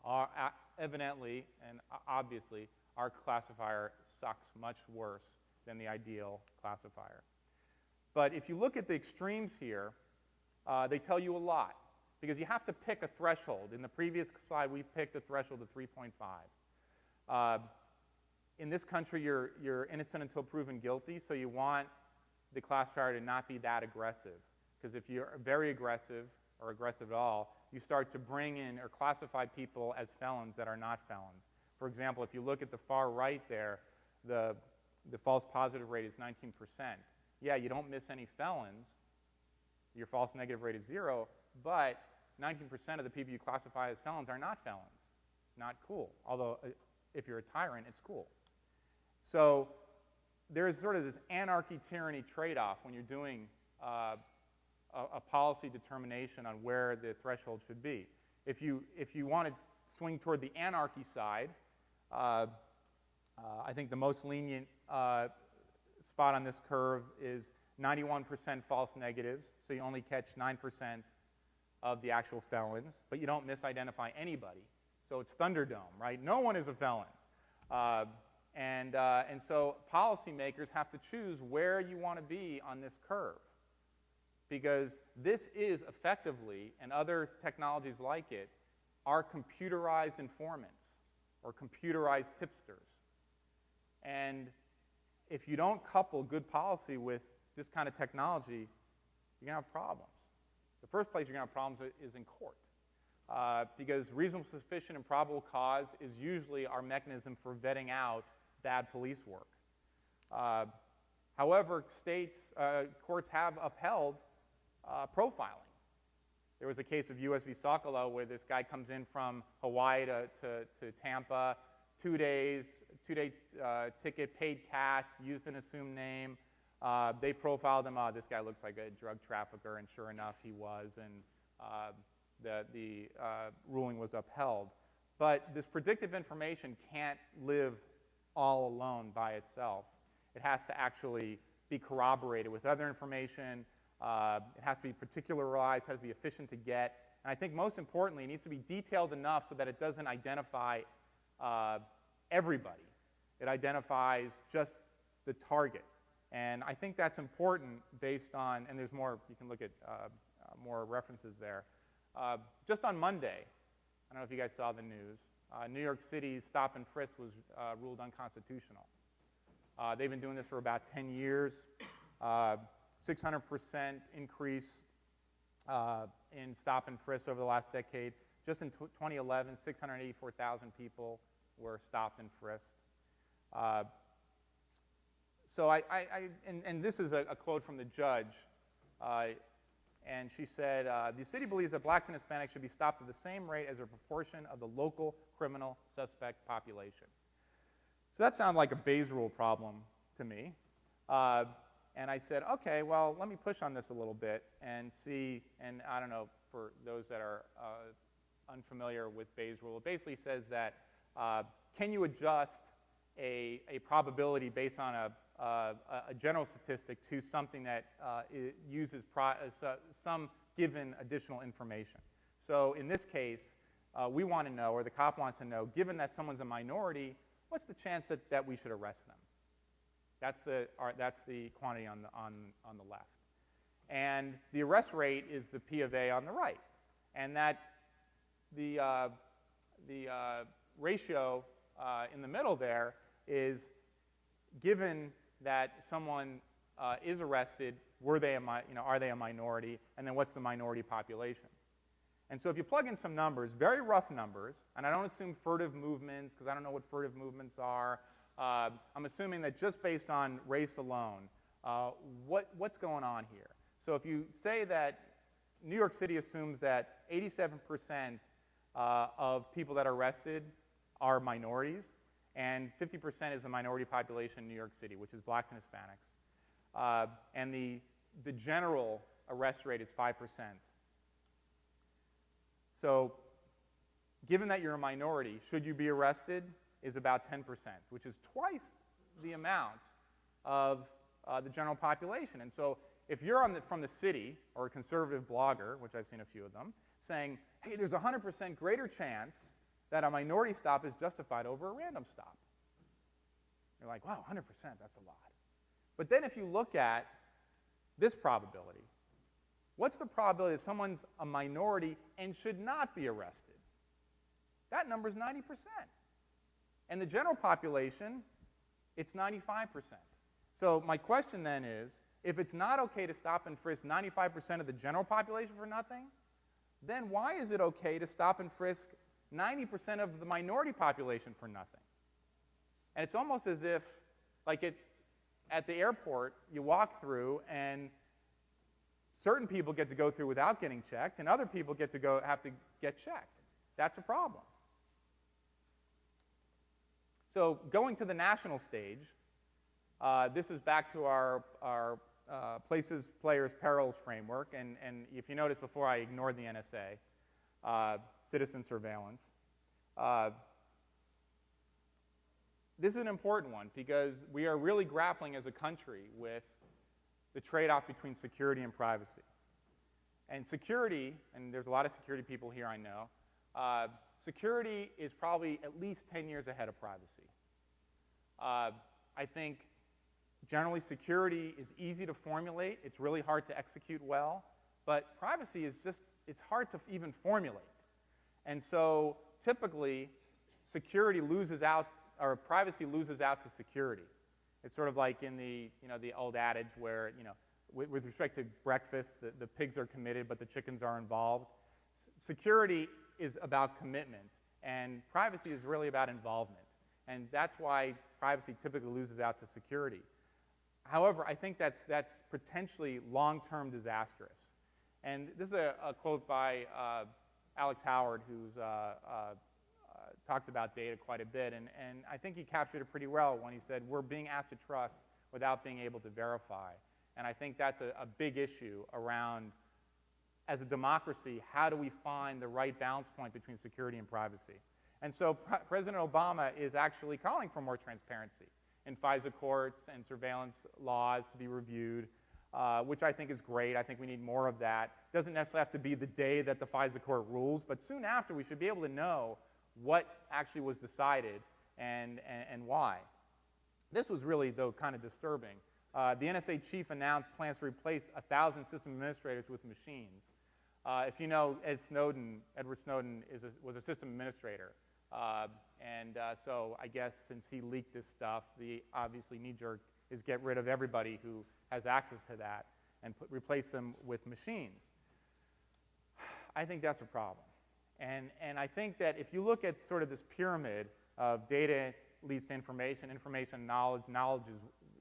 Evidently and obviously, our classifier sucks much worse than the ideal classifier. But if you look at the extremes here, they tell you a lot, because you have to pick a threshold. In the previous slide, we picked a threshold of 3.5. In this country, you're innocent until proven guilty, so you want the classifier to not be that aggressive. Because if you're very aggressive, or aggressive at all, you start to bring in or classify people as felons that are not felons. For example, if you look at the far right there, the false positive rate is 19%. Yeah, you don't miss any felons. Your false negative rate is 0, but 19% of the people you classify as felons are not felons. Not cool. Although, if you're a tyrant, it's cool. So there's sort of this anarchy-tyranny trade-off when you're doing a policy determination on where the threshold should be. If you want to swing toward the anarchy side, I think the most lenient spot on this curve is 91% false negatives, so you only catch 9% of the actual felons, but you don't misidentify anybody. So it's Thunderdome, right? No one is a felon. And so policymakers have to choose where you want to be on this curve, because this is effectively, and other technologies like it, are computerized informants or computerized tipsters. And if you don't couple good policy with this kind of technology, you're going to have problems. The first place you're going to have problems is in court, because reasonable suspicion and probable cause is usually our mechanism for vetting out bad police work. However, courts have upheld profiling. There was a case of US v. Sokolow where this guy comes in from Hawaii to Tampa, 2 days, two-day ticket, paid cash, used an assumed name. They profiled him. This guy looks like a drug trafficker, and sure enough, he was, and the ruling was upheld. But this predictive information can't live all alone by itself. It has to actually be corroborated with other information. It has to be particularized, has to be efficient to get. And I think most importantly, it needs to be detailed enough so that it doesn't identify everybody. It identifies just the target. And I think that's important based on, and there's more, you can look at more references there. Just on Monday, I don't know if you guys saw the news, New York City's stop and frisk was ruled unconstitutional. They've been doing this for about 10 years. 600% increase in stop and frisk over the last decade. Just in 2011, 684,000 people were stopped and frisked. So and this is a quote from the judge, and she said, the city believes that blacks and Hispanics should be stopped at the same rate as a proportion of the local criminal suspect population. So that sounded like a Bayes rule problem to me. And I said, okay, well, let me push on this a little bit and see, and I don't know, for those that are unfamiliar with Bayes rule, it basically says that can you adjust a probability based on a general statistic to something that uses some given additional information. So in this case, we want to know, or the cop wants to know, given that someone's a minority, what's the chance that we should arrest them? That's the quantity on the left. And the arrest rate is the P of A on the right. And that the ratio in the middle there is given that someone is arrested, are they a minority, and then what's the minority population? And so if you plug in some numbers, very rough numbers, and I don't assume furtive movements, because I don't know what furtive movements are. I'm assuming that just based on race alone, what's going on here? So if you say that New York City assumes that 87% of people that are arrested are minorities, and 50% is the minority population in New York City, which is blacks and Hispanics. And the general arrest rate is 5%. So given that you're a minority, should you be arrested is about 10%, which is twice the amount of the general population. And so if you're from the city, or a conservative blogger, which I've seen a few of them, saying, hey, there's a 100% greater chance that a minority stop is justified over a random stop. You're like, wow, 100%, that's a lot. But then if you look at this probability, what's the probability that someone's a minority and should not be arrested? That number is 90%. And the general population, it's 95%. So my question then is, if it's not okay to stop and frisk 95% of the general population for nothing, then why is it okay to stop and frisk 90% of the minority population for nothing? And it's almost as if, like at the airport, you walk through and certain people get to go through without getting checked, and other people have to get checked. That's a problem. So going to the national stage, this is back to our places, players, perils framework. And if you notice before, I ignored the NSA, citizen surveillance. This is an important one because we are really grappling as a country with the trade-off between security and privacy. And security, and there's a lot of security people here I know, security is probably at least 10 years ahead of privacy. I think generally security is easy to formulate. It's really hard to execute well. But privacy is just, it's hard to even formulate. And so typically, security loses out, or privacy loses out to security. It's sort of like in the, the old adage where, with respect to breakfast, the pigs are committed, but the chickens are involved. Security is about commitment, and privacy is really about involvement. And that's why privacy typically loses out to security. However, I think that's potentially long-term disastrous. And this is a quote by Alex Howard, who talks about data quite a bit, and I think he captured it pretty well when he said, we're being asked to trust without being able to verify. And I think that's a big issue around, as a democracy, how do we find the right balance point between security and privacy? And so President Obama is actually calling for more transparency in FISA courts and surveillance laws to be reviewed, which I think is great. I think we need more of that. It doesn't necessarily have to be the day that the FISA court rules, but soon after we should be able to know what actually was decided and why. This was really, though, kind of disturbing. The NSA chief announced plans to replace 1,000 system administrators with machines. If you know Edward Snowden was a system administrator. So I guess since he leaked this stuff, the obviously knee-jerk is get rid of everybody who has access to that and replace them with machines. I think that's a problem. And I think that if you look at sort of this pyramid of data leads to information, information, knowledge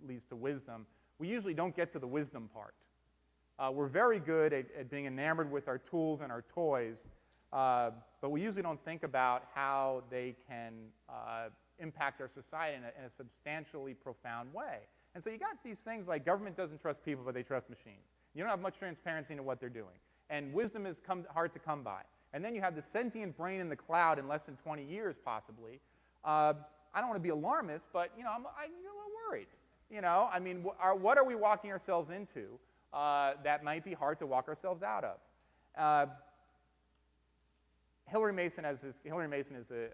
leads to wisdom, we usually don't get to the wisdom part. We're very good at being enamored with our tools and our toys, but we usually don't think about how they can impact our society in a substantially profound way. And so you got these things like government doesn't trust people, but they trust machines. You don't have much transparency into what they're doing. And wisdom is hard to come by. And then you have the sentient brain in the cloud in less than 20 years, possibly. I don't want to be alarmist, but I'm a little worried. I mean, what are we walking ourselves into that might be hard to walk ourselves out of? Hillary Mason is the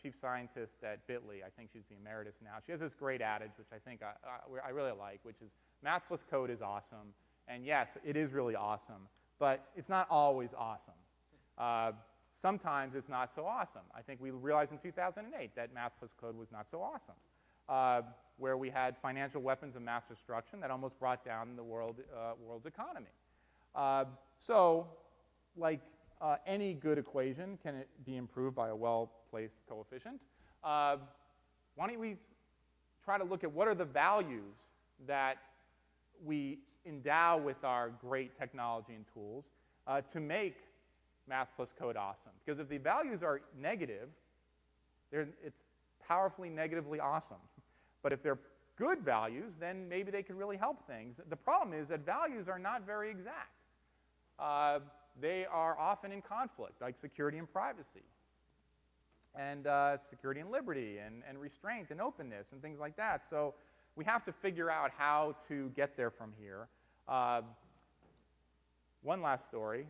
chief scientist at Bitly. I think she's the emeritus now. She has this great adage, which I think I really like, which is math plus code is awesome. And yes, it is really awesome, but it's not always awesome. Sometimes it's not so awesome. I think we realized in 2008 that math plus code was not so awesome, where we had financial weapons of mass destruction that almost brought down the world's economy. So, like any good equation, can it be improved by a well-placed coefficient? Why don't we try to look at what are the values that we endow with our great technology and tools to make math plus code awesome? Because if the values are negative, it's powerfully negatively awesome. But if they're good values, then maybe they can really help things. The problem is that values are not very exact. They are often in conflict, like security and privacy, and security and liberty, and restraint and openness, and things like that. So we have to figure out how to get there from here. One last story.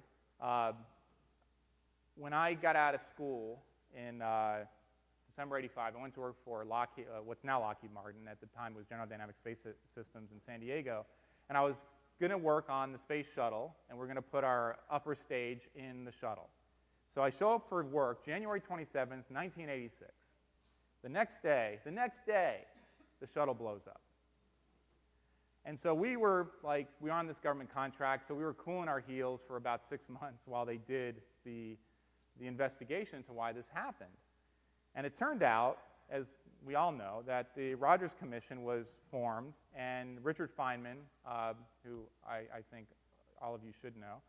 When I got out of school in December '85, I went to work for Lockheed, what's now Lockheed Martin. At the time, it was General Dynamics Space Systems in San Diego. And I was going to work on the space shuttle, and we're going to put our upper stage in the shuttle. So I show up for work January 27th, 1986. The next day, the shuttle blows up. And so we were on this government contract, so we were cooling our heels for about 6 months while they did the investigation into why this happened. And it turned out, as we all know, that the Rogers Commission was formed, and Richard Fineman, who I think all of you should know,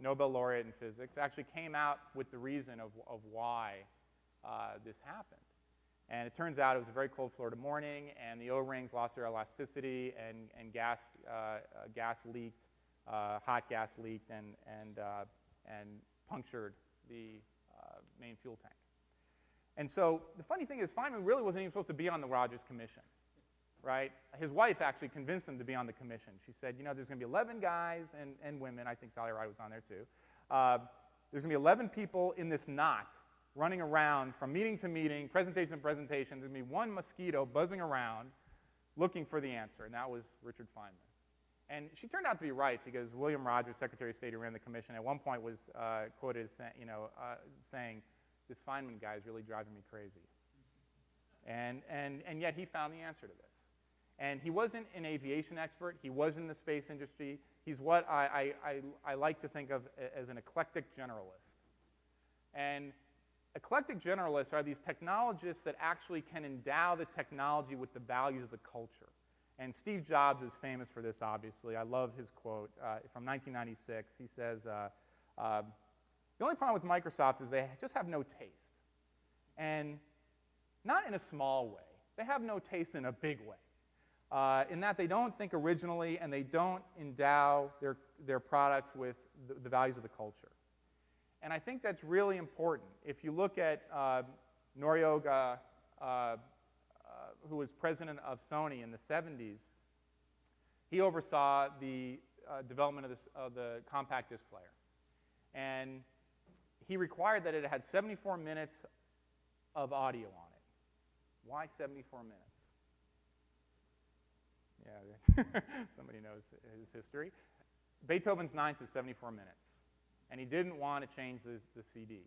Nobel laureate in physics, actually came out with the reason of why this happened. And it turns out it was a very cold Florida morning, and the O-rings lost their elasticity, and gas leaked, hot gas leaked, and punctured the main fuel tank. And so the funny thing is, Fineman really wasn't even supposed to be on the Rogers Commission, right? His wife actually convinced him to be on the commission. She said, there's going to be 11 guys and women. I think Sally Ride was on there too. There's going to be 11 people in this knot running around from meeting to meeting, presentation to presentation. There's going to be one mosquito buzzing around looking for the answer, and that was Richard Fineman. And she turned out to be right, because William Rogers, Secretary of State who ran the commission, at one point was quoted as saying, this Fineman guy is really driving me crazy. And yet he found the answer to this. And he wasn't an aviation expert. He was in the space industry. He's what I like to think of as an eclectic generalist. And eclectic generalists are these technologists that actually can endow the technology with the values of the culture. And Steve Jobs is famous for this, obviously. I love his quote from 1996. He says, the only problem with Microsoft is they just have no taste. And not in a small way. They have no taste in a big way. In that they don't think originally, and they don't endow their products with the values of the culture. And I think that's really important. If you look at Norioga, who was president of Sony in the 70s, he oversaw the development of the compact disc player. And he required that it had 74 minutes of audio on it. Why 74 minutes? Yeah, somebody knows his history. Beethoven's Ninth is 74 minutes. And he didn't want to change the CD.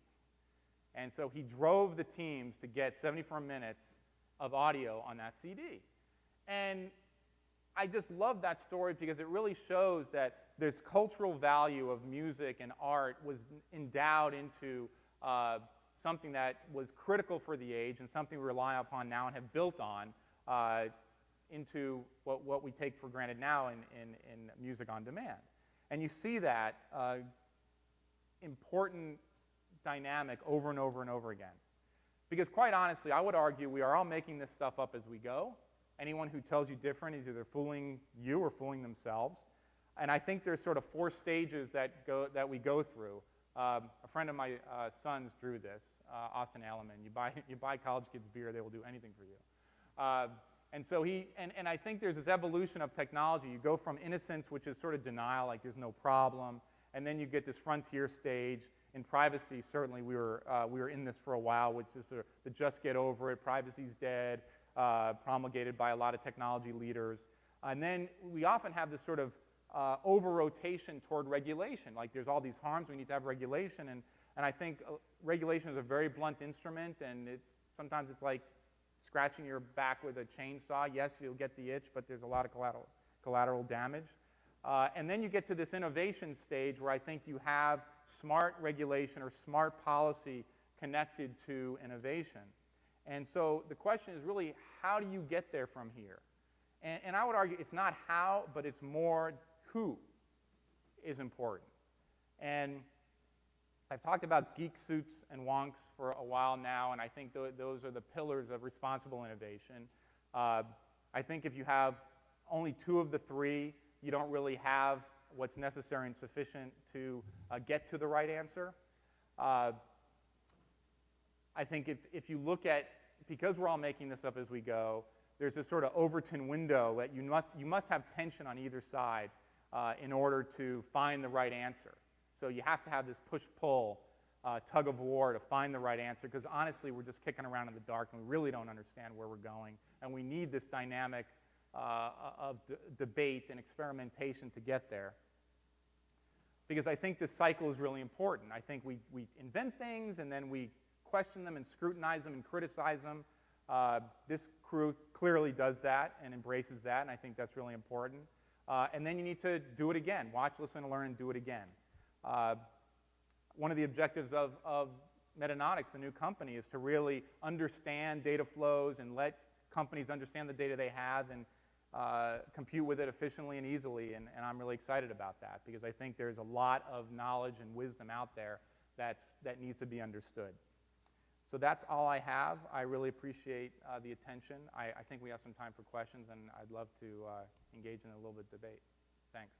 And so he drove the teams to get 74 minutes of audio on that CD. And I just love that story because it really shows that this cultural value of music and art was endowed into something that was critical for the age and something we rely upon now and have built on into what we take for granted now in music on demand. And you see that important dynamic over and over and over again. Because quite honestly, I would argue we are all making this stuff up as we go. Anyone who tells you different is either fooling you or fooling themselves. And I think there's sort of 4 stages that we go through. A friend of my son's drew this, Austin Alleman. You buy college kids beer, they will do anything for you. And so and I think there's this evolution of technology. You go from innocence, which is sort of denial, like there's no problem, and then you get this frontier stage. In privacy, certainly we were in this for a while, which is the just get over it, privacy's dead, promulgated by a lot of technology leaders. And then we often have this sort of over-rotation toward regulation. Like there's all these harms, we need to have regulation. And I think regulation is a very blunt instrument, and sometimes it's like scratching your back with a chainsaw. Yes, you'll get the itch, but there's a lot of collateral damage. And then you get to this innovation stage where I think you have smart regulation or smart policy connected to innovation. And so the question is really, how do you get there from here? And I would argue it's not how, but it's more who is important. And I've talked about geek suits and wonks for a while now, and I think those are the pillars of responsible innovation. I think if you have only 2 of the 3, you don't really have what's necessary and sufficient to get to the right answer. I think if you look at, because we're all making this up as we go, there's this sort of Overton window that you must have tension on either side in order to find the right answer. So you have to have this push-pull, tug of war to find the right answer, because honestly, we're just kicking around in the dark and we really don't understand where we're going. And we need this dynamic of debate and experimentation to get there. Because I think this cycle is really important. I think we invent things and then we question them and scrutinize them and criticize them. This crew clearly does that and embraces that, and I think that's really important. And then you need to do it again. Watch, listen, learn, and do it again. One of the objectives of Metanautix, the new company, is to really understand data flows and let companies understand the data they have and compute with it efficiently and easily, and I'm really excited about that because I think there's a lot of knowledge and wisdom out there that needs to be understood. So that's all I have. I really appreciate the attention. I think we have some time for questions, and I'd love to engage in a little bit of debate. Thanks.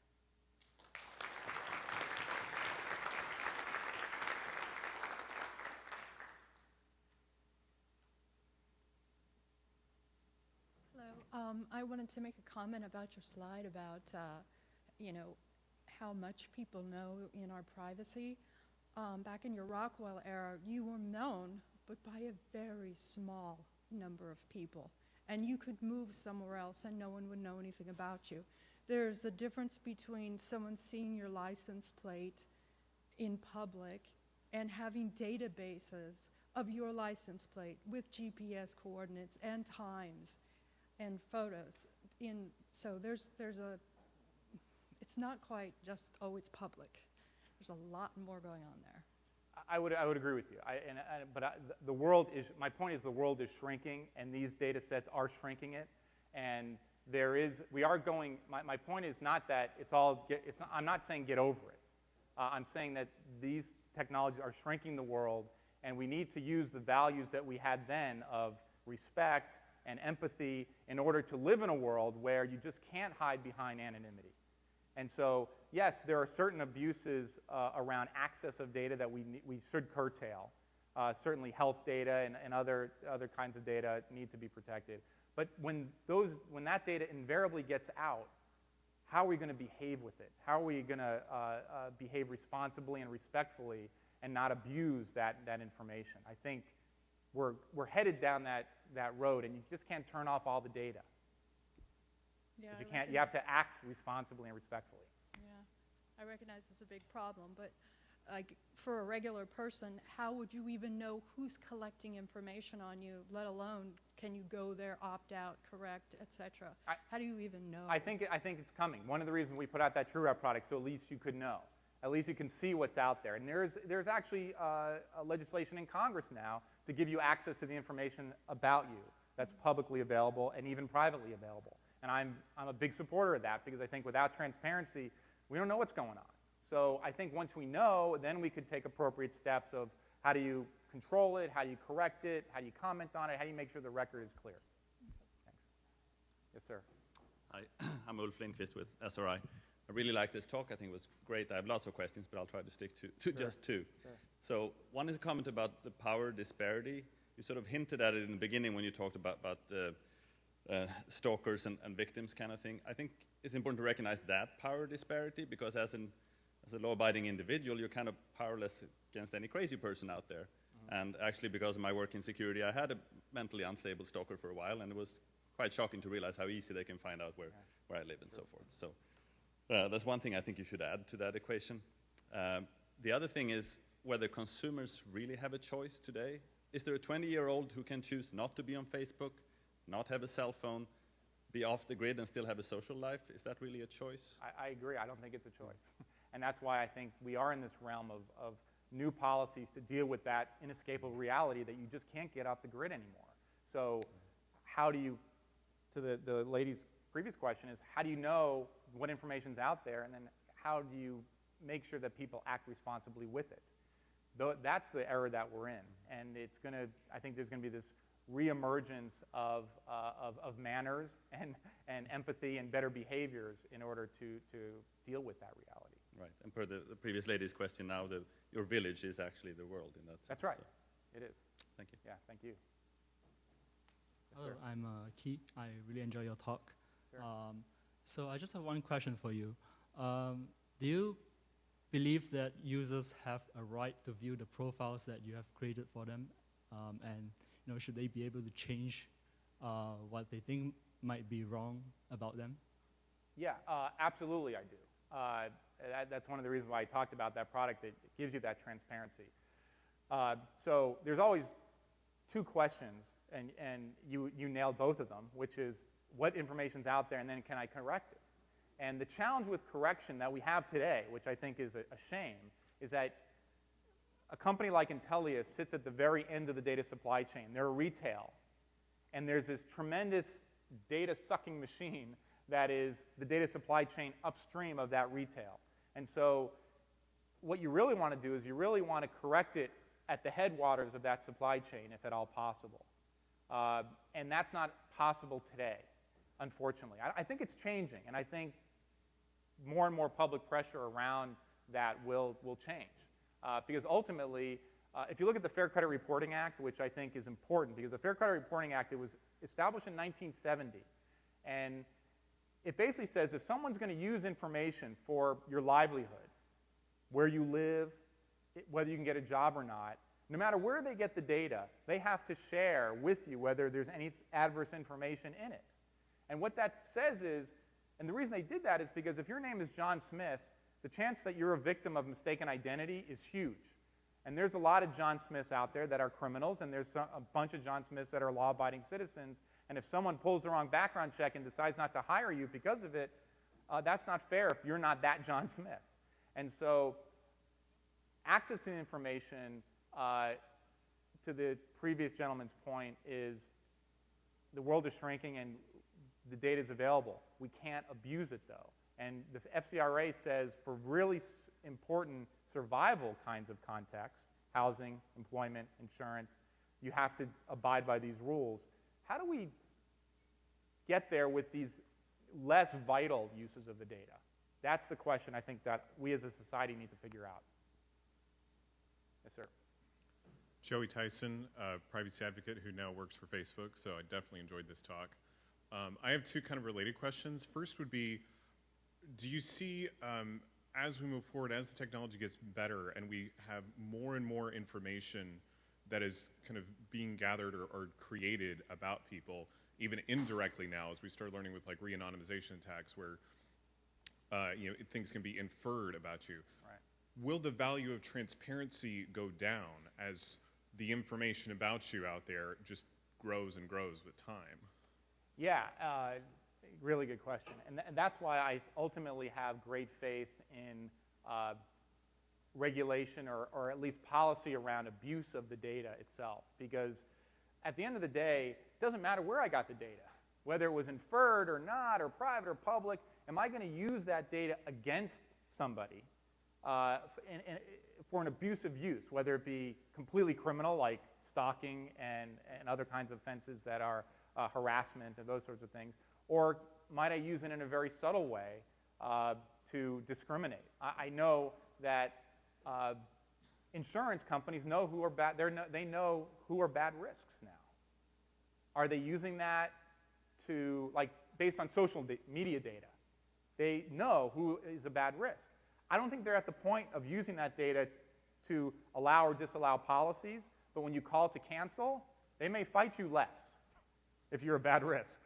I wanted to make a comment about your slide about, how much people know in our privacy. back in your Rockwell era, you were known, but by a very small number of people. And you could move somewhere else and no one would know anything about you. There's a difference between someone seeing your license plate in public and having databases of your license plate with GPS coordinates and times and photos. So there's a, it's not quite just, oh, it's public. There's a lot more going on there. I would agree with you. The world is, my point is the world is shrinking, and these data sets are shrinking it. And we are going, my point is not that it's all, I'm not saying get over it. I'm saying that these technologies are shrinking the world, and we need to use the values that we had then of respect and empathy in order to live in a world where you just can't hide behind anonymity. And so, yes, there are certain abuses around access of data that we should curtail. Certainly health data and other kinds of data need to be protected. But when that data invariably gets out, how are we going to behave with it? How are we going to behave responsibly and respectfully and not abuse that information? I think we're headed down that road, and you just can't turn off all the data. Yeah, But you can't. You have to act responsibly and respectfully. Yeah, I recognize it's a big problem, but like for a regular person, how would you even know who's collecting information on you, let alone can you go there, opt out, correct, etc.? How do you even know? I think it's coming. One of the reasons we put out that TrueRep product, so at least you could know. At least you can see what's out there. And there's actually a legislation in Congress now to give you access to the information about you that's publicly available and even privately available. And I'm a big supporter of that because I think without transparency, we don't know what's going on. So I think once we know, then we could take appropriate steps of how do you control it, how do you correct it, how do you comment on it, how do you make sure the record is clear. Thanks. Yes, sir. Hi, I'm Ulf Lindqvist with SRI. I really like this talk. I think it was great. I have lots of questions, but I'll try to stick to just two. Sure. So one is a comment about the power disparity. You sort of hinted at it in the beginning when you talked about stalkers and victims kind of thing. I think it's important to recognize that power disparity because as a law-abiding individual, you're kind of powerless against any crazy person out there. Mm-hmm. And actually, because of my work in security, I had a mentally unstable stalker for a while, and it was quite shocking to realize how easy they can find out where I live and so forth. So that's one thing I think you should add to that equation. The other thing is whether consumers really have a choice today. Is there a 20-year-old who can choose not to be on Facebook, not have a cell phone, be off the grid and still have a social life? Is that really a choice? I agree. I don't think it's a choice. And that's why I think we are in this realm of new policies to deal with that inescapable reality that you just can't get off the grid anymore. So how do you, to the lady's previous question is, how do you know what information's out there, and then how do you make sure that people act responsibly with it? That's the era that we're in. And it's going to, I think there's going to be this reemergence of manners and empathy and better behaviors in order to deal with that reality. Right, and per the previous lady's question now, your village is actually the world in that sense. That's right, so. It is. Thank you. Yeah, thank you. Yes, hello, sir. I'm Keith. I really enjoy your talk. Sure. So I just have one question for you. Do you believe that users have a right to view the profiles that you have created for them? And should they be able to change what they think might be wrong about them? Yeah, absolutely I do. That's one of the reasons why I talked about that product. It gives you that transparency. So there's always two questions, and you nailed both of them, which is what information's out there, and then can I correct it? And the challenge with correction that we have today, which I think is a shame, is that a company like Intellia sits at the very end of the data supply chain. They're a retail, and there's this tremendous data-sucking machine that is the data supply chain upstream of that retail. And so what you really want to do is you really want to correct it at the headwaters of that supply chain, if at all possible. And that's not possible today, unfortunately. I think it's changing, and I think more and more public pressure around that will change. Because ultimately, if you look at the Fair Credit Reporting Act, which I think is important, because the Fair Credit Reporting Act, it was established in 1970, and it basically says if someone's going to use information for your livelihood, where you live, whether you can get a job or not, no matter where they get the data, they have to share with you whether there's any adverse information in it. And what that says is, and the reason they did that is because if your name is John Smith, the chance that you're a victim of mistaken identity is huge. And there's a lot of John Smiths out there that are criminals, and there's a bunch of John Smiths that are law-abiding citizens. And if someone pulls the wrong background check and decides not to hire you because of it, that's not fair if you're not that John Smith. And so access to the information, to the previous gentleman's point, is the world is shrinking and the data is available. We can't abuse it, though. And the FCRA says for really important survival kinds of contexts, housing, employment, insurance, you have to abide by these rules. How do we get there with these less vital uses of the data? That's the question I think that we as a society need to figure out. Yes, sir. Joey Tyson, privacy advocate who now works for Facebook, so I definitely enjoyed this talk. I have two kind of related questions. First would be, do you see, as we move forward, as the technology gets better and we have more and more information that is kind of being gathered or created about people, even indirectly now, as we start learning with like re-anonymization attacks where you know, things can be inferred about you. Right. Will the value of transparency go down as the information about you out there just grows and grows with time? Yeah, really good question. And that's why I ultimately have great faith in regulation or at least policy around abuse of the data itself. Because at the end of the day, it doesn't matter where I got the data. Whether it was inferred or not, or private or public, am I going to use that data against somebody for an abusive use, whether it be completely criminal, like stalking and other kinds of offenses that are harassment and those sorts of things, or might I use it in a very subtle way to discriminate? I know that insurance companies know who are bad. They know who are bad risks now. Are they using that to, like, based on social media data? They know who is a bad risk. I don't think they're at the point of using that data to allow or disallow policies, but when you call to cancel, they may fight you less if you're a bad risk.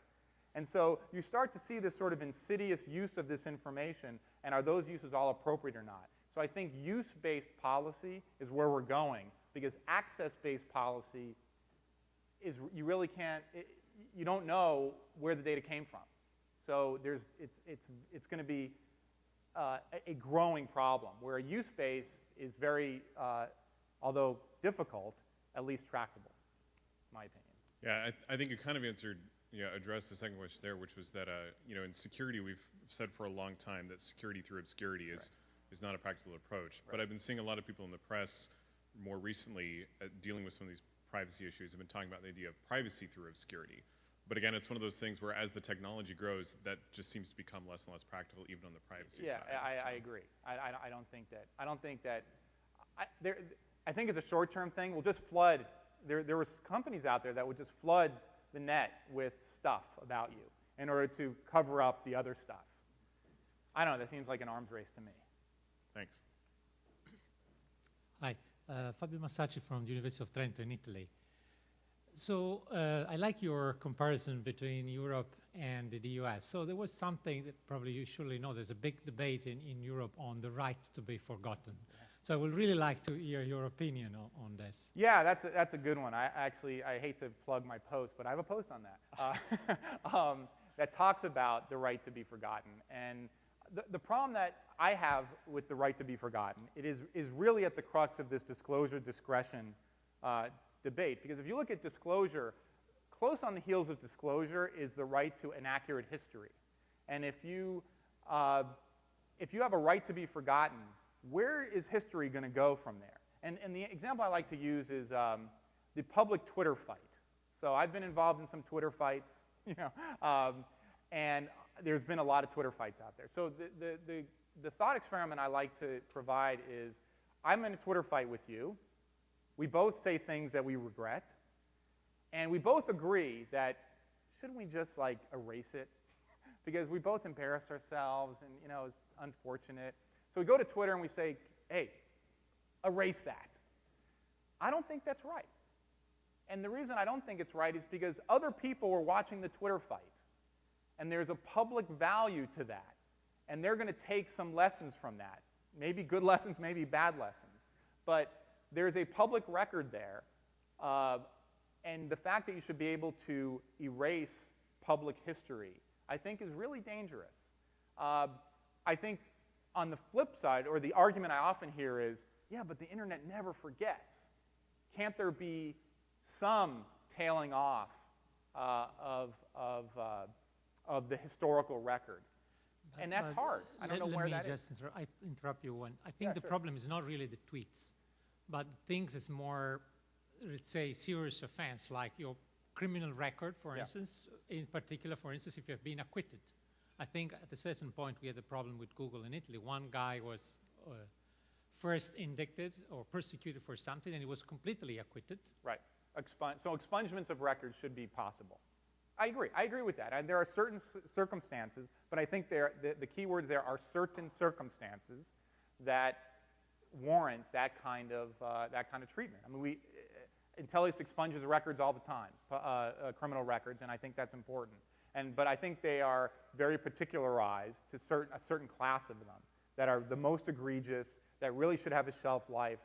And so you start to see this sort of insidious use of this information, and are those uses all appropriate or not? So I think use-based policy is where we're going, because access-based policy is, you really can't, you don't know where the data came from. So it's going to be a growing problem, where a use-based is very, although difficult, at least tractable, in my opinion. Yeah, I think you kind of answered, addressed the second question there, which was that, in security, we've said for a long time that security through obscurity is not a practical approach. Right. But I've been seeing a lot of people in the press more recently dealing with some of these privacy issues have been talking about the idea of privacy through obscurity. But again, it's one of those things where as the technology grows, that just seems to become less and less practical, even on the privacy side. Yeah, I agree. I don't think that. I think it's a short-term thing. We'll just flood. There was companies out there that would just flood the net with stuff about you in order to cover up the other stuff. I don't know. That seems like an arms race to me. Thanks. Hi, Fabio Massacci from the University of Trento in Italy. So I like your comparison between Europe and the US. So there was something that probably you surely know. There's a big debate in Europe on the right to be forgotten. So I would really like to hear your opinion on this. Yeah, that's a good one. I hate to plug my post, but I have a post on that that talks about the right to be forgotten. And the problem that I have with the right to be forgotten, it is really at the crux of this disclosure discretion debate. Because if you look at disclosure, close on the heels of disclosure is the right to an accurate history. And if you have a right to be forgotten, where is history going to go from there? And the example I like to use is the public Twitter fight. So I've been involved in some Twitter fights, and there's been a lot of Twitter fights out there. So the thought experiment I like to provide is, I'm in a Twitter fight with you. We both say things that we regret, and we both agree that shouldn't we just like erase it? Because we both embarrassed ourselves, and it's unfortunate. So we go to Twitter and we say, hey, erase that. I don't think that's right. And the reason I don't think it's right is because other people were watching the Twitter fight. And there's a public value to that. And they're going to take some lessons from that. Maybe good lessons, maybe bad lessons. But there's a public record there. And the fact that you should be able to erase public history, I think, is really dangerous. I think on the flip side, or the argument I often hear is, yeah, but the internet never forgets. Can't there be some tailing off of the historical record? And that's hard. I don't know where that is. Let me just interrupt you one. I think the sure. problem is not really the tweets, but things is more, let's say, serious offense, like your criminal record, for instance, in particular, for instance, if you have been acquitted. I think at a certain point we had a problem with Google in Italy. One guy was first indicted or persecuted for something, and he was completely acquitted. Right. So expungements of records should be possible. I agree. I agree with that. And there are certain circumstances, but I think the key words there are certain circumstances that warrant that kind of treatment. I mean, Intellis expunges records all the time, criminal records, and I think that's important. But I think they are very particularized to a certain class of them that are the most egregious, that really should have a shelf life.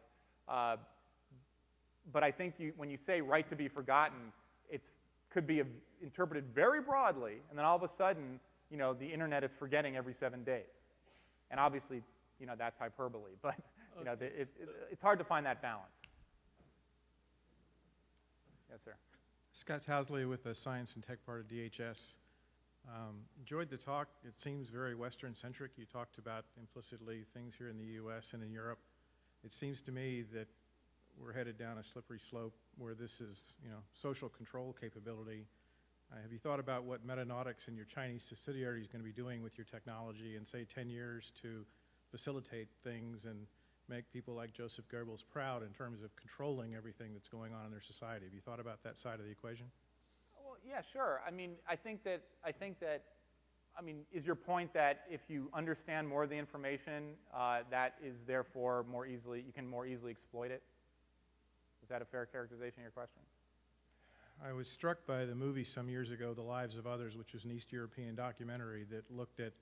But I think when you say right to be forgotten, it could be interpreted very broadly, and then all of a sudden, the internet is forgetting every 7 days. And obviously, that's hyperbole, but it's hard to find that balance. Yes, sir. Scott Tousley with the Science and Tech part of DHS. Enjoyed the talk. It seems very Western-centric. You talked about implicitly things here in the US and in Europe. It seems to me that we're headed down a slippery slope where this is, social control capability. Have you thought about what Metanautix and your Chinese subsidiary is going to be doing with your technology in, say, 10 years to facilitate things and make people like Joseph Goebbels proud in terms of controlling everything that's going on in their society? Have you thought about that side of the equation? Well, yeah, sure. I mean, I think that, is your point that if you understand more of the information, that is therefore you can more easily exploit it? Is that a fair characterization of your question? I was struck by the movie some years ago, The Lives of Others, which was an East European documentary that looked at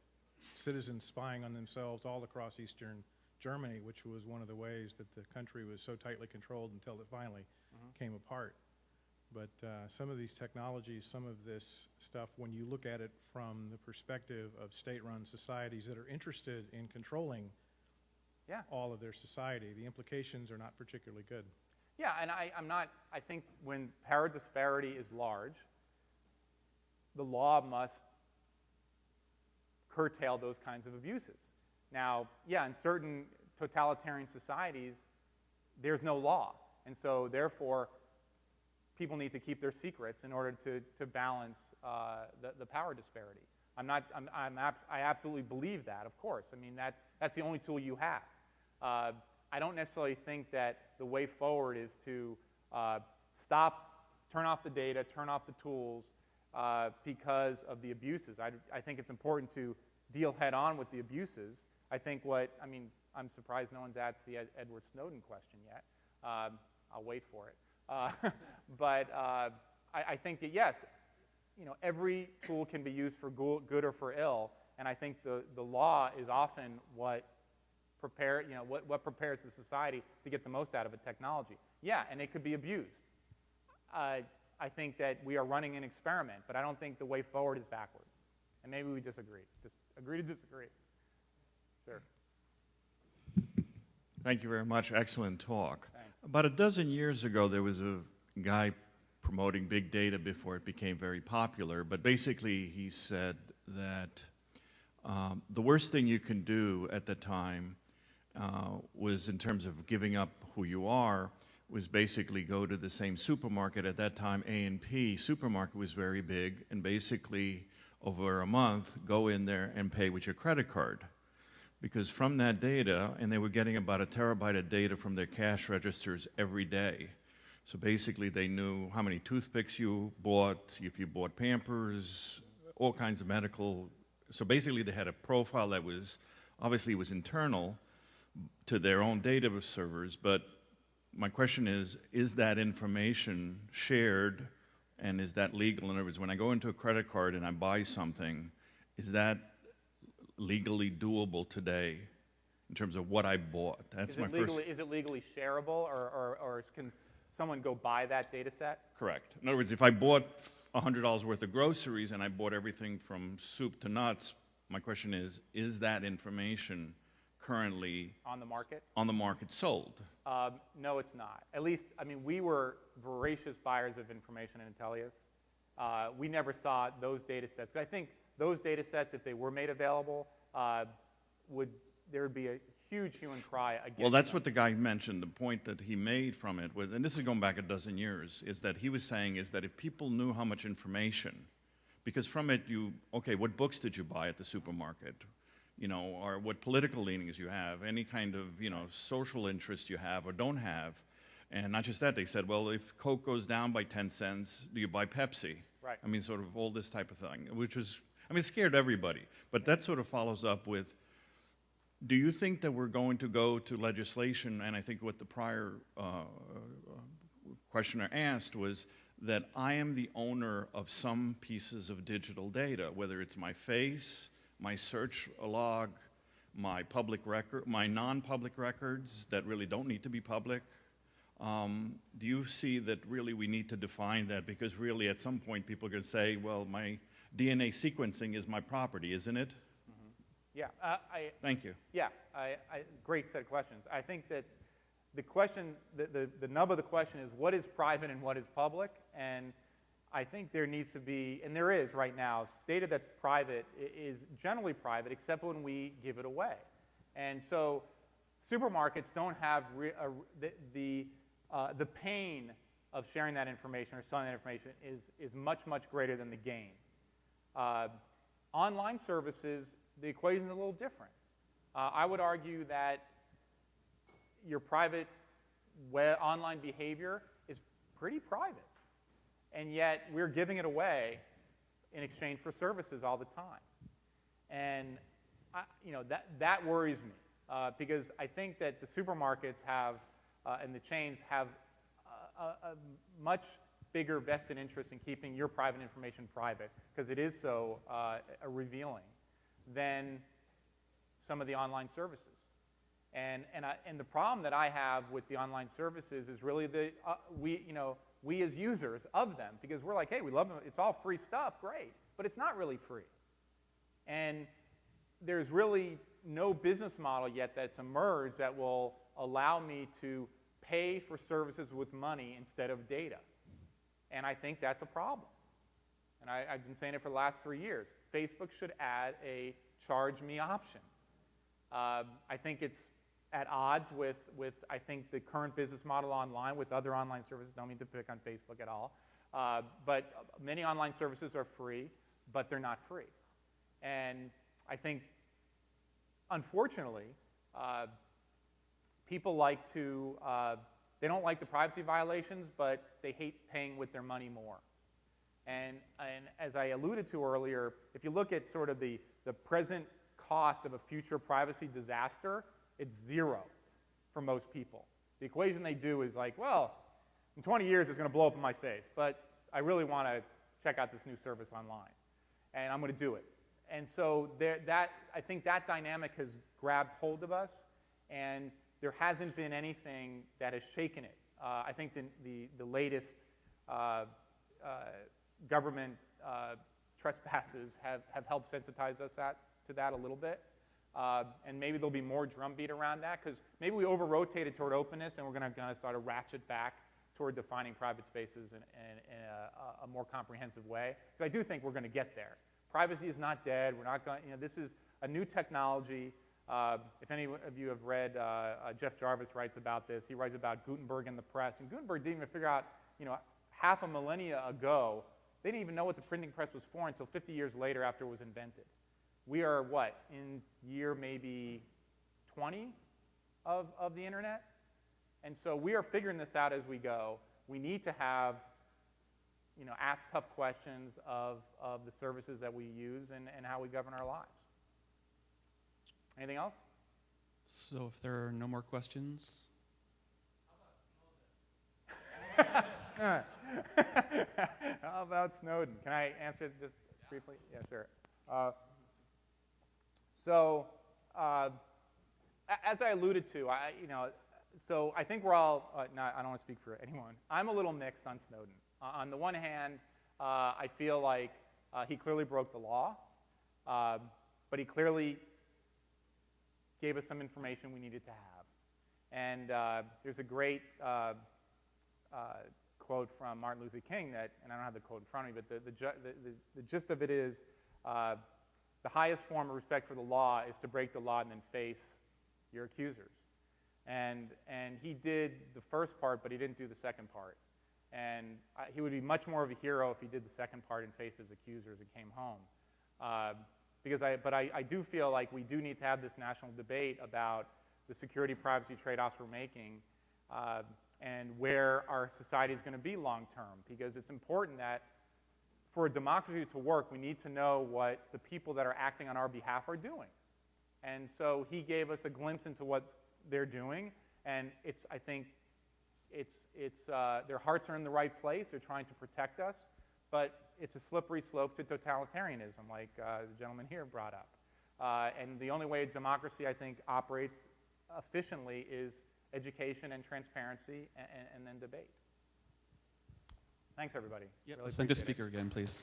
citizens spying on themselves all across Eastern Germany, which was one of the ways that the country was so tightly controlled until it finally came apart. But some of these technologies, some of this stuff, when you look at it from the perspective of state-run societies that are interested in controlling all of their society, the implications are not particularly good. Yeah, and I think when power disparity is large, the law must curtail those kinds of abuses. Now, yeah, in certain totalitarian societies, there's no law. And so, therefore, people need to keep their secrets in order to balance the power disparity. I absolutely believe that, of course. I mean, that's the only tool you have. I don't necessarily think that the way forward is to turn off the data, turn off the tools because of the abuses. I think it's important to deal head-on with the abuses. I'm surprised no one's asked the Edward Snowden question yet. I'll wait for it. But I think that, yes, every tool can be used for good or for ill, and I think the law is often what prepares the society to get the most out of a technology. Yeah, and it could be abused. I think that we are running an experiment, but I don't think the way forward is backward. And maybe we disagree. Just agree to disagree. Sure. Thank you very much. Excellent talk. Thanks. About a dozen years ago, there was a guy promoting big data before it became very popular, but basically he said that the worst thing you can do at the time was, in terms of giving up who you are, was basically go to the same supermarket. At that time, A&P supermarket was very big, and basically over a month, go in there and pay with your credit card. Because from that data, and they were getting about 1 terabyte of data from their cash registers every day. So basically they knew how many toothpicks you bought, if you bought Pampers, all kinds of medical. So basically they had a profile that was, obviously was internal, to their own data servers, but my question is that information shared, and is that legal? In other words, when I go into a credit card and I buy something, is that legally doable today in terms of what I bought? That's my first. Is it legally shareable, or can someone go buy that data set? Correct. In other words, if I bought $100 worth of groceries and I bought everything from soup to nuts, my question is that information currently On the market? on the market sold? No, it's not. At least, I mean, we were voracious buyers of information in Intellius. We never saw those data sets. I think those data sets, if they were made available, there would be a huge hue and cry against Well, that's them. what the guy mentioned. The point that he made from it was, and this is going back a dozen years, is that he was saying is that if people knew how much information, because from it okay, what books did you buy at the supermarket? You know, or what political leanings you have, any kind of, social interest you have or don't have. And not just that, they said, well, if Coke goes down by 10 cents, do you buy Pepsi? Right. I mean, sort of all this type of thing, which was, I mean, it scared everybody. But that sort of follows up with, do you think that we're going to go to legislation, and I think what the prior questioner asked was that I am the owner of some pieces of digital data, whether it's my face, my search log, my public record, my non-public records that really don't need to be public. Do you see that really we need to define that? Because really at some point people are going to say, well, my DNA sequencing is my property, isn't it? Yeah. Thank you. Yeah. Great set of questions. I think that the question, the nub of the question is what is private and what is public? And I think there needs to be, and there is right now, data that's private is generally private except when we give it away. And so supermarkets don't have the pain of sharing that information or selling that information is much, much greater than the gain. Online services, the equation is a little different. I would argue that your private online behavior is pretty private. And yet we're giving it away in exchange for services all the time. And that worries me because I think that the supermarkets have and the chains have a much bigger vested interest in keeping your private information private because it is so revealing than some of the online services. And the problem that I have with the online services is really we as users of them, because we're like, hey, we love them, it's all free stuff, great, but it's not really free. And there's really no business model yet that's emerged that will allow me to pay for services with money instead of data. And I think that's a problem. And I've been saying it for the last 3 years. Facebook should add a charge me option. I think it's at odds with I think the current business model online with other online services. Don't mean to pick on Facebook at all. But many online services are free, but they're not free. And I think, unfortunately, people like to, they don't like the privacy violations, but they hate paying with their money more. And as I alluded to earlier, if you look at sort of the present cost of a future privacy disaster, it's zero for most people. The equation they do is like, well, in 20 years it's going to blow up in my face, but I really want to check out this new service online, and I'm going to do it. And so I think that dynamic has grabbed hold of us, and there hasn't been anything that has shaken it. I think the latest government trespasses have helped sensitize us to that a little bit. And maybe there'll be more drumbeat around that, because maybe we over-rotated toward openness, and we're going to start to ratchet back toward defining private spaces in a more comprehensive way. Because I do think we're going to get there. Privacy is not dead. We're not going. This is a new technology. If any of you have read, Jeff Jarvis writes about this. He writes about Gutenberg and the press. And Gutenberg didn't even figure out, half a millennia ago, they didn't even know what the printing press was for until 50 years later after it was invented. We are, what, in year maybe 20 of the internet? And so we are figuring this out as we go. We need to have, ask tough questions of the services that we use and how we govern our lives. Anything else? So if there are no more questions, How about Snowden? Can I answer it just briefly? Yeah, sure. As I alluded to, so I think we're all, I don't want to speak for anyone. I'm a little mixed on Snowden. On the one hand, I feel like he clearly broke the law, but he clearly gave us some information we needed to have. And there's a great quote from Martin Luther King that, and I don't have the quote in front of me, but the gist of it is the highest form of respect for the law is to break the law and then face your accusers. And he did the first part, but he didn't do the second part. And he would be much more of a hero if he did the second part and faced his accusers and came home. But I do feel like we do need to have this national debate about the security-privacy trade-offs we're making and where our society is going to be long-term. Because it's important that for a democracy to work, we need to know what the people that are acting on our behalf are doing. And so he gave us a glimpse into what they're doing, and I think their hearts are in the right place. They're trying to protect us, but it's a slippery slope to totalitarianism, like the gentleman here brought up. And the only way a democracy, I think, operates efficiently is education and transparency and then debate. Thanks, everybody. yep, Really let's thank the appreciate it. speaker again, please.